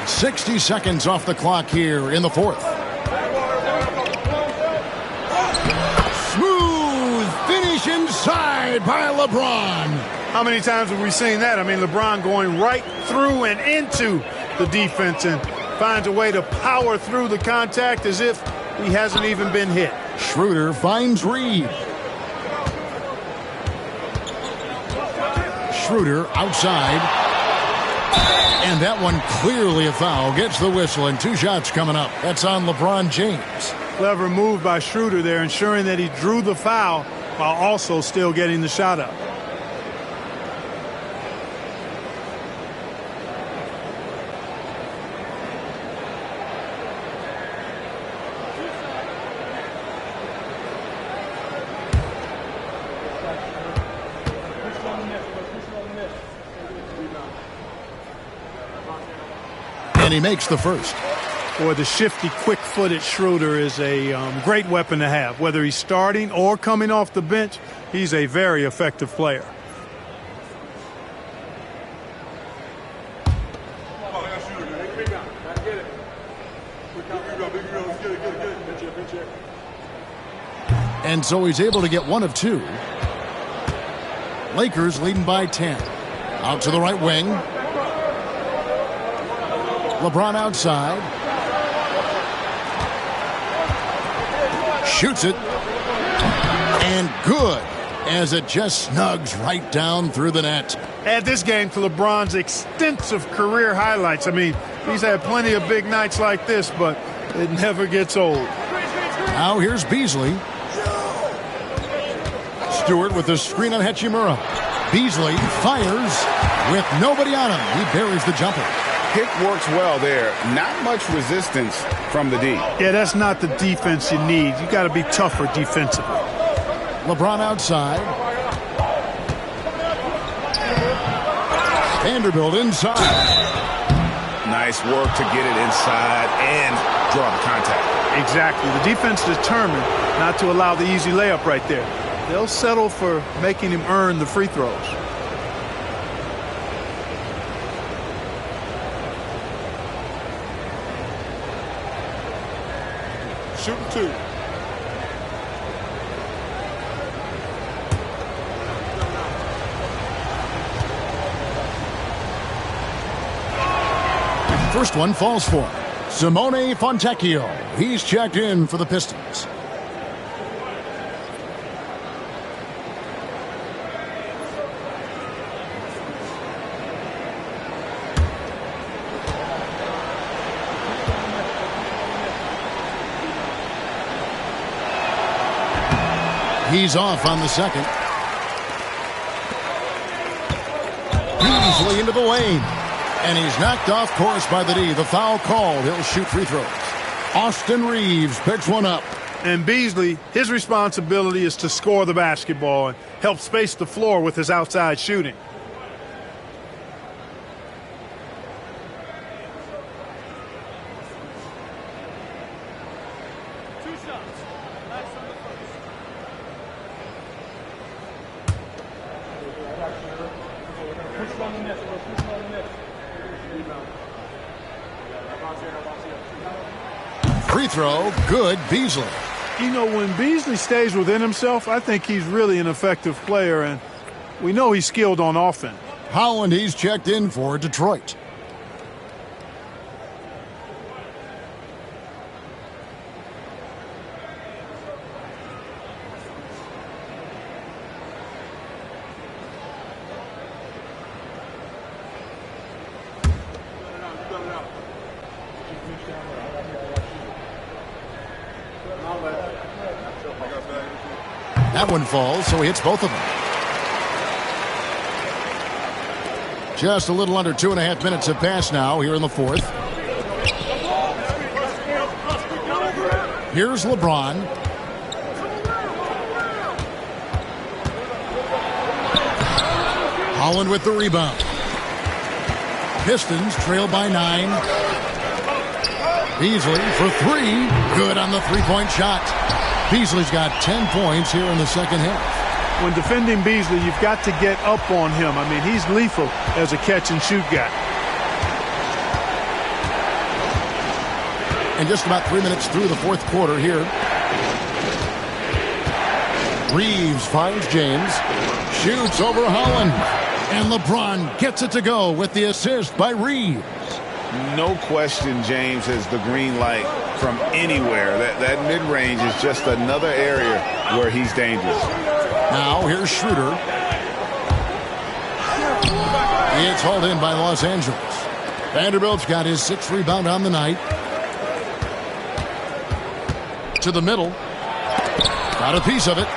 .60 seconds off the clock here in the 4th. Smooth finish inside by LeBron. How many times have we seen that? I mean, LeBron going right through and into the defense and finds a way to power through the contact as if he hasn't even been hit. Schroeder finds Reed. Schroeder outside. And that one clearly a foul. Gets the whistle and 2 shots coming up. That's on LeBron James. Clever move by Schroeder there, ensuring that he drew the foul while also still getting the shot up. And he makes the first. Boy, the shifty, quick-footed Schroeder is a great weapon to have. Whether he's starting or coming off the bench, he's a very effective player. And so he's able to get 1 of 2. Lakers leading by 10. Out to the right wing. LeBron outside. Shoots it. And good, as it just snugs right down through the net. Add this game to LeBron's extensive career highlights. I mean, he's had plenty of big nights like this, but it never gets old. Now here's Beasley. Stewart with the screen on Hachimura. Beasley fires with nobody on him. He buries the jumper. Pick works well there. Not much resistance from the D. Yeah, that's not the defense you need. You got to be tougher defensively. LeBron outside. Vanderbilt inside. Nice work to get it inside and draw the contact. Exactly. The defense determined not to allow the easy layup right there. They'll settle for making him earn the free throws. Shooting 2. First one falls for Simone Fontecchio. He's checked in for the Pistons. He's off on the second. Easily into the lane. And he's knocked off course by the D. The foul called. He'll shoot free throws. Austin Reeves picks one up. And Beasley, his responsibility is to score the basketball and help space the floor with his outside shooting. Free throw, good, Beasley. You know, when Beasley stays within himself, I think he's really an effective player, and we know he's skilled on offense. Holland, he's checked in for Detroit. That one falls, so he hits both of them. Just a little under 2.5 minutes have passed now here in the fourth. Here's LeBron. Holland with the rebound. Pistons trail by 9. Beasley for 3. Good on the three-point shot. Beasley's got 10 points here in the second half. When defending Beasley, you've got to get up on him. I mean, he's lethal as a catch-and-shoot guy. And just about 3 minutes through the fourth quarter here. Reeves finds James. Shoots over Holland. And LeBron gets it to go with the assist by Reeves. No question James has the green light from anywhere. That mid-range is just another area where he's dangerous. Now here's Schroeder. It's hauled in by Los Angeles. Vanderbilt's got his 6th rebound on the night. To the middle. Got a piece of it.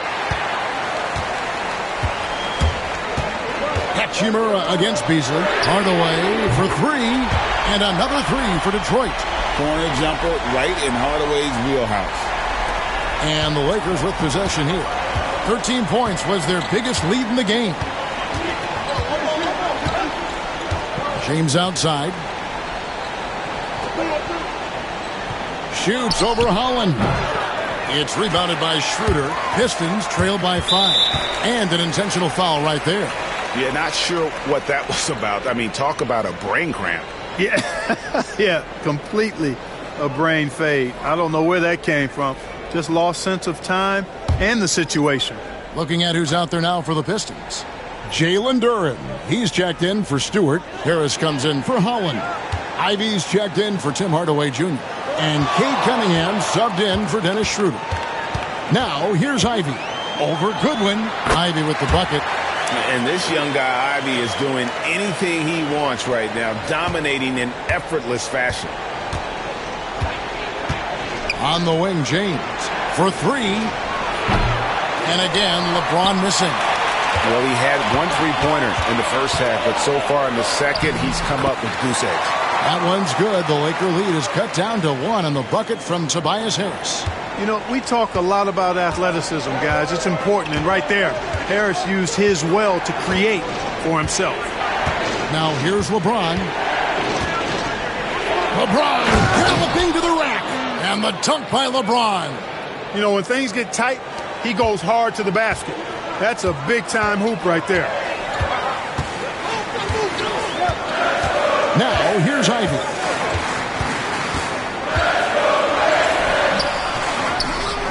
Hachimura against Beasley. Hardaway for 3. And another 3 for Detroit. Corner jumper right in Hardaway's wheelhouse. And the Lakers with possession here. 13 points was their biggest lead in the game. James outside. Shoots over Holland. It's rebounded by Schroeder. Pistons trail by 5. And an intentional foul right there. Yeah, not sure what that was about. I mean, talk about a brain cramp. Yeah, completely a brain fade. I don't know where that came from. Just lost sense of time and the situation. Looking at who's out there now for the Pistons. Jalen Duren. He's checked in for Stewart. Harris comes in for Holland. Ivy's checked in for Tim Hardaway Jr. And Cade Cunningham subbed in for Dennis Schroeder. Now, here's Ivy. Over Goodwin. Ivy with the bucket. And this young guy, Ivy, is doing anything he wants right now, dominating in effortless fashion. On the wing, James for three. And again, LeBron missing. Well, he had one three-pointer in the first half, but so far in the second, he's come up with goose eggs. That one's good. The Laker lead is cut down to 1 on the bucket from Tobias Harris. You know, we talk a lot about athleticism, guys. It's important. And right there, Harris used his well to create for himself. Now here's LeBron. LeBron galloping to the rack. And the dunk by LeBron. You know, when things get tight, he goes hard to the basket. That's a big-time hoop right there. Now, here's Ivy.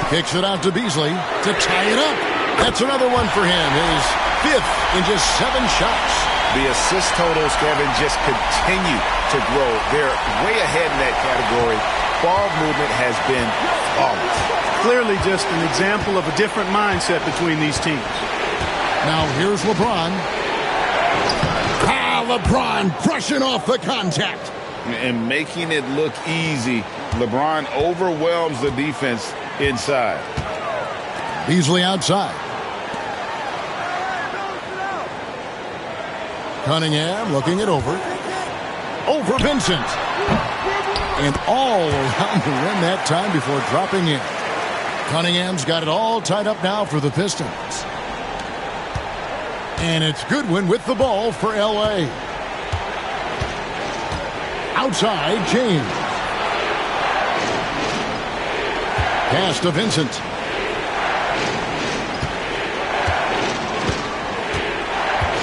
Kicks it out to Beasley to tie it up. That's another one for him. His 5th in just 7 shots. The assist totals, Kevin, just continue to grow. They're way ahead in that category. Ball movement has been flawless. Clearly just an example of a different mindset between these teams. Now here's LeBron. LeBron brushing off the contact. And making it look easy. LeBron overwhelms the defense inside. Beasley outside. Cunningham looking it over. Over Vincent. And all around the rim that time before dropping in. Cunningham's got it all tied up now for the Pistons. And it's Goodwin with the ball for L.A. Outside, James. Pass to Vincent.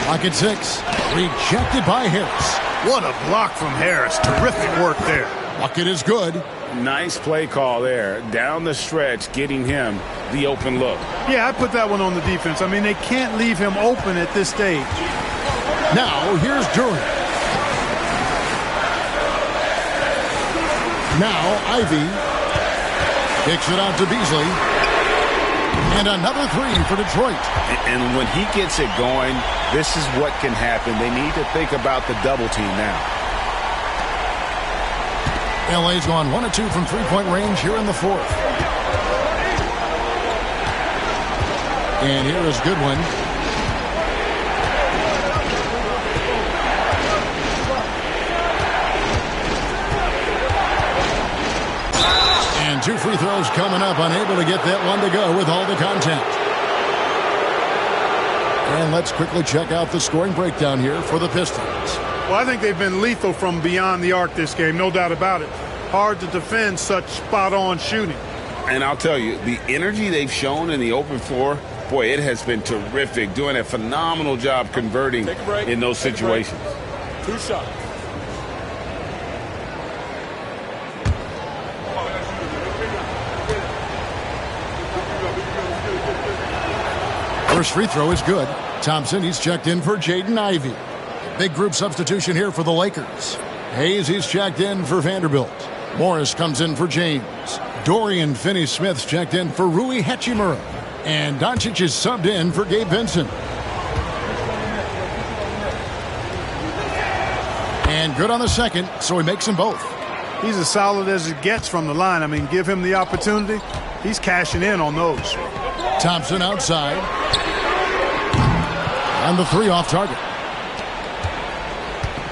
Pocket 6. Rejected by Harris. What a block from Harris. Terrific work there. Bucket is good. Nice play call there. Down the stretch, getting him the open look. Yeah, I put that one on the defense. I mean, they can't leave him open at this stage. Now, here's Durant. Now, Ivy kicks it out to Beasley. And another 3 for Detroit. And when he gets it going, this is what can happen. They need to think about the double team now. LA's gone 1 of 2 from three-point range here in the 4th. And here is Goodwin. And 2 free throws coming up, unable to get that one to go with all the contact. And let's quickly check out the scoring breakdown here for the Pistons. Well, I think they've been lethal from beyond the arc this game, no doubt about it. Hard to defend such spot-on shooting. And I'll tell you, the energy they've shown in the open floor, boy, it has been terrific. Doing a phenomenal job converting in those situations. 2 shots. First free throw is good. Thompson, he's checked in for Jaden Ivey. Big group substitution here for the Lakers. Hayes, he's checked in for Vanderbilt. Morris comes in for James. Dorian Finney-Smith's checked in for Rui Hachimura. And Doncic is subbed in for Gabe Vincent. And good on the second, so he makes them both. He's as solid as it gets from the line. I mean, give him the opportunity. He's cashing in on those. Thompson outside. And the 3 off target.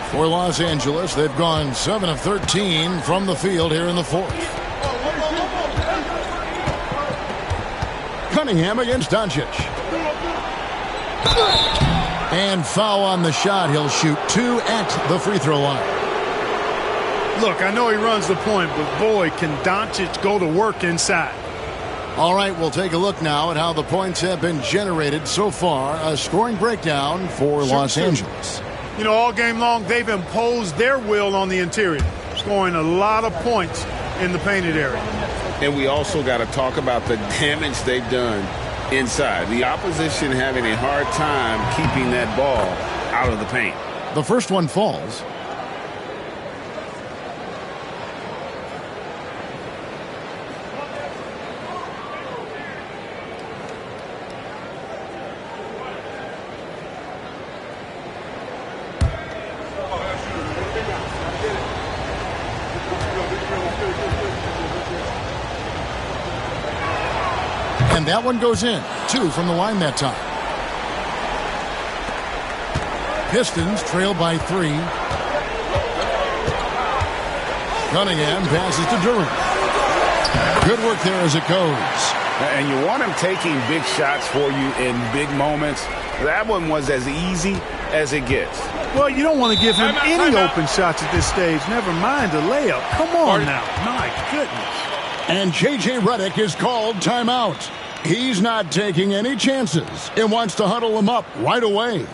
For Los Angeles, they've gone 7 of 13 from the field here in the 4th. Cunningham against Doncic. And foul on the shot. He'll shoot 2 at the free throw line. Look, I know he runs the point, but boy, can Doncic go to work inside. All right, we'll take a look now at how the points have been generated so far. A scoring breakdown for Los Angeles. You know, all game long, they've imposed their will on the interior, scoring a lot of points in the painted area. And we also got to talk about the damage they've done inside. The opposition having a hard time keeping that ball out of the paint. The first one falls. And that one goes in. 2 from the line that time. Pistons trail by 3. Cunningham passes to Durant. Good work there as it goes. And you want him taking big shots for you in big moments. That one was as easy as it gets. Well, you don't want to give him any open shots at this stage. Never mind a layup. Come on now. My goodness. And J.J. Redick is called timeout. He's not taking any chances and wants to huddle him up right away.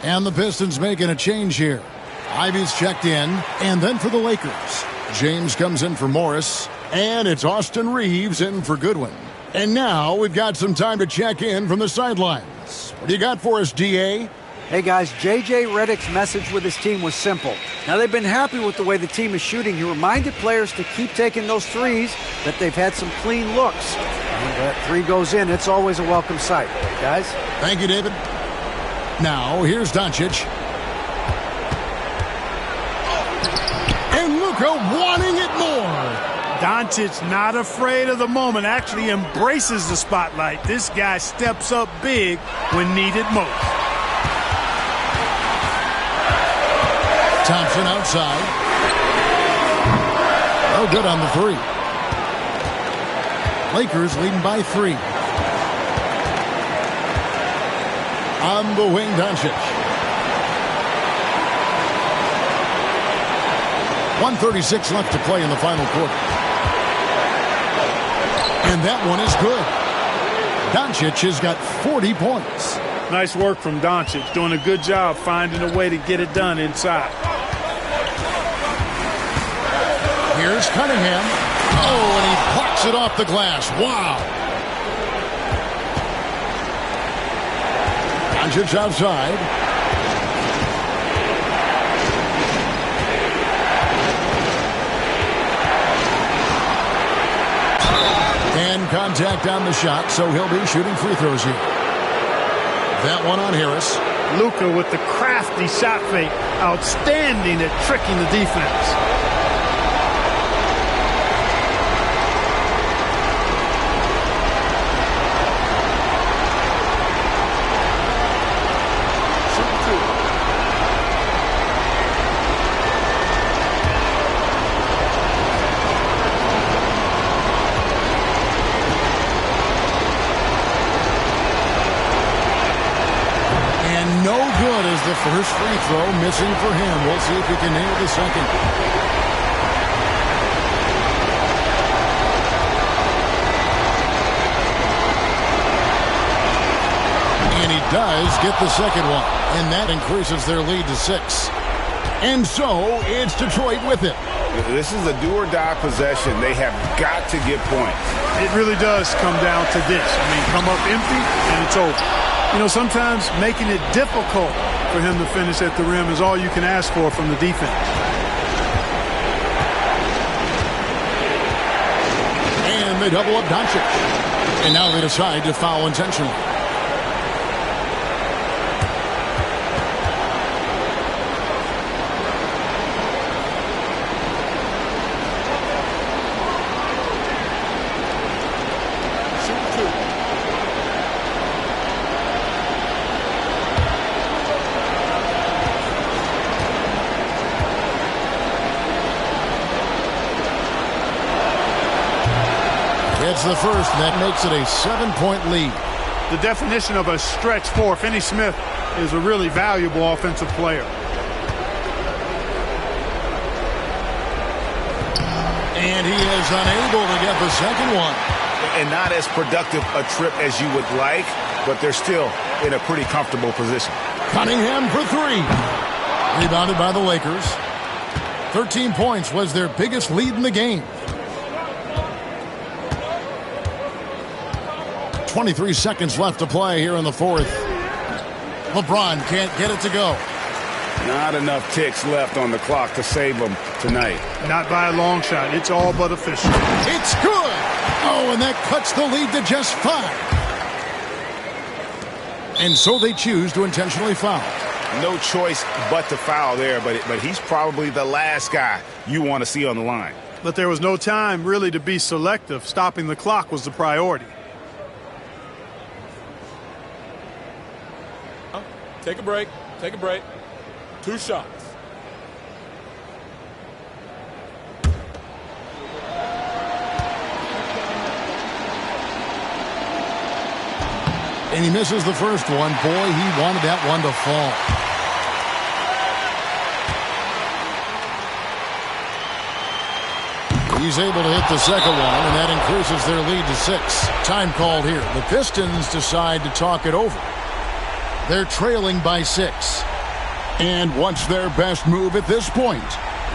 And the Pistons making a change here. Ivy's checked in, and then for the Lakers, James comes in for Morris, and it's Austin Reeves in for Goodwin. And now we've got some time to check in from the sidelines. What do you got for us, D.A.? Hey guys, J.J. Redick's message with his team was simple. Now they've been happy with the way the team is shooting. He reminded players to keep taking those threes, that they've had some clean looks. When that 3 goes in, it's always a welcome sight. Guys? Thank you, David. Now, here's Doncic. And Luka wanting it more. Doncic not afraid of the moment, actually embraces the spotlight. This guy steps up big when needed most. Thompson outside. Oh, good on the 3. Lakers leading by 3. On the wing, Doncic. 1:36 left to play in the final quarter. And that one is good. Doncic has got 40 points. Nice work from Doncic, doing a good job finding a way to get it done inside. Here's Cunningham. Oh, and he plucks it off the glass. Wow. Doncic outside. And contact on the shot, so he'll be shooting free throws here. That one on Harris. Luka with the crafty shot fake. Outstanding at tricking the defense. The first free throw missing for him. We'll see if he can nail the second. And he does get the second one. And that increases their lead to 6. And so it's Detroit with it. This is a do-or-die possession. They have got to get points. It really does come down to this. I mean, come up empty and it's over. You know, sometimes making it difficult for him to finish at the rim is all you can ask for from the defense. And they double up Doncic. And now they decide to foul intentionally. It's the first, and that makes it a 7-point lead. The definition of a stretch 4. Finney Smith is a really valuable offensive player. And he is unable to get the second one. and not as productive a trip as you would like, but they're still in a pretty comfortable position. Cunningham for three. Rebounded by the Lakers. 13 points was their biggest lead in the game. 23 seconds left to play here in the fourth. LeBron can't get it to go. Not enough ticks left on the clock to save them tonight. Not by a long shot. It's all but official. It's good. Oh, and that cuts the lead to just 5. And so they choose to intentionally foul. No choice but to foul there, but he's probably the last guy you want to see on the line. But there was no time really to be selective. Stopping the clock was the priority. Take a break. Take a break. 2 shots. And he misses the first one. Boy, he wanted that one to fall. He's able to hit the second one, and that increases their lead to 6. Time called here. The Pistons decide to talk it over. They're trailing by 6. And what's their best move at this point?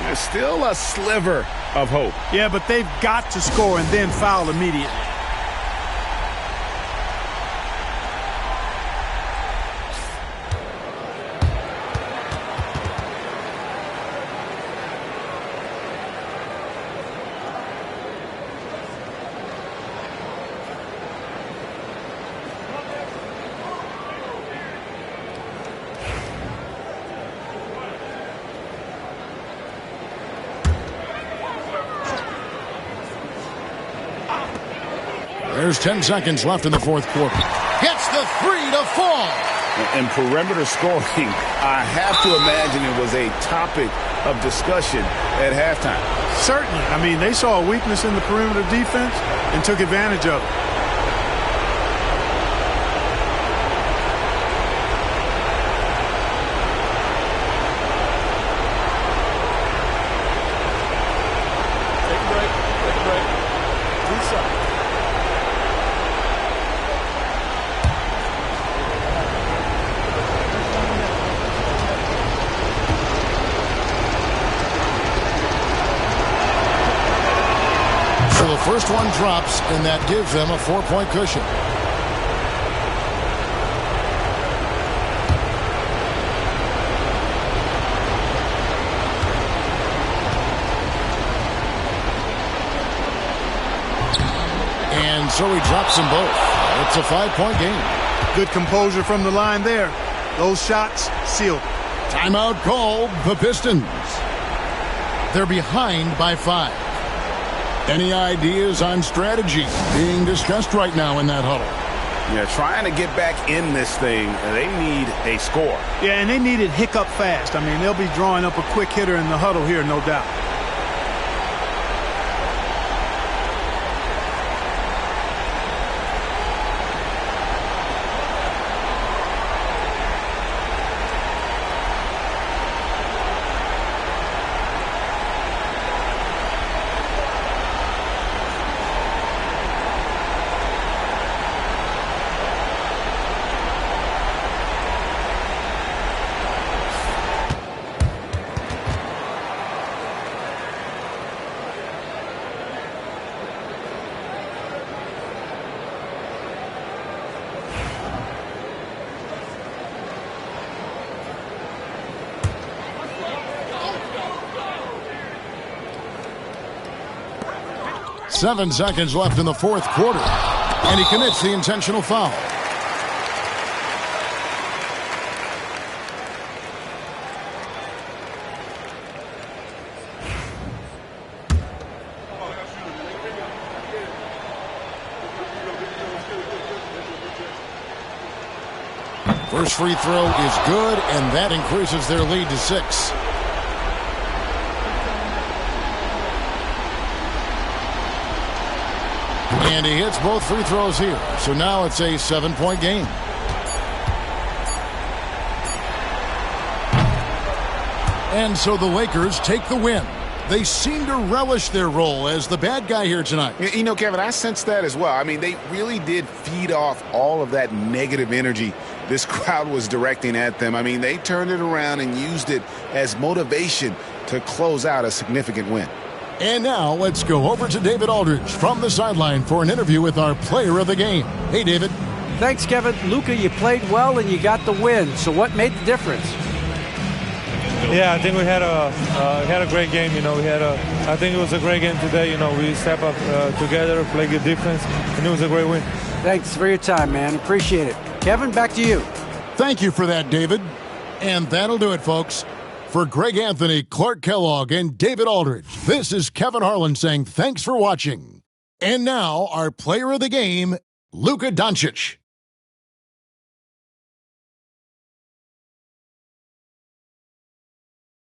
There's still a sliver of hope. Yeah, but they've got to score and then foul immediately. There's 10 seconds left in the fourth quarter. Gets the 3 to fall. In perimeter scoring, I have to imagine it was a topic of discussion at halftime. Certainly. I mean, they saw a weakness in the perimeter defense and took advantage of it. Take a break. Take a break. 2 shots. So the first one drops, and that gives them a 4-point cushion. And so he drops them both. It's a 5-point game. Good composure from the line there. Those shots sealed. Timeout called the Pistons. They're behind by 5. Any ideas on strategy being discussed right now in that huddle? Yeah, trying to get back in this thing, they need a score. Yeah, and they need it hiccup fast. I mean, they'll be drawing up a quick hitter in the huddle here, no doubt. Seven seconds left in the fourth quarter, and he commits the intentional foul. First free throw is good, and that increases their lead to 6. And he hits both free throws here. So now it's a 7-point game. And so the Lakers take the win. They seem to relish their role as the bad guy here tonight. You know, Kevin, I sense that as well. I mean, they really did feed off all of that negative energy this crowd was directing at them. I mean, they turned it around and used it as motivation to close out a significant win. And now let's go over to David Aldridge from the sideline for an interview with our player of the game. Hey, David. Thanks, Kevin. Luka, you played well and you got the win. So what made the difference? Yeah, I think we had a great game. You know, I think it was a great game today. You know, we step up together, play good defense, and it was a great win. Thanks for your time, man. Appreciate it. Kevin, back to you. Thank you for that, David. And that'll do it, folks. For Greg Anthony, Clark Kellogg, and David Aldridge, this is Kevin Harlan saying thanks for watching. And now, our player of the game, Luka Doncic.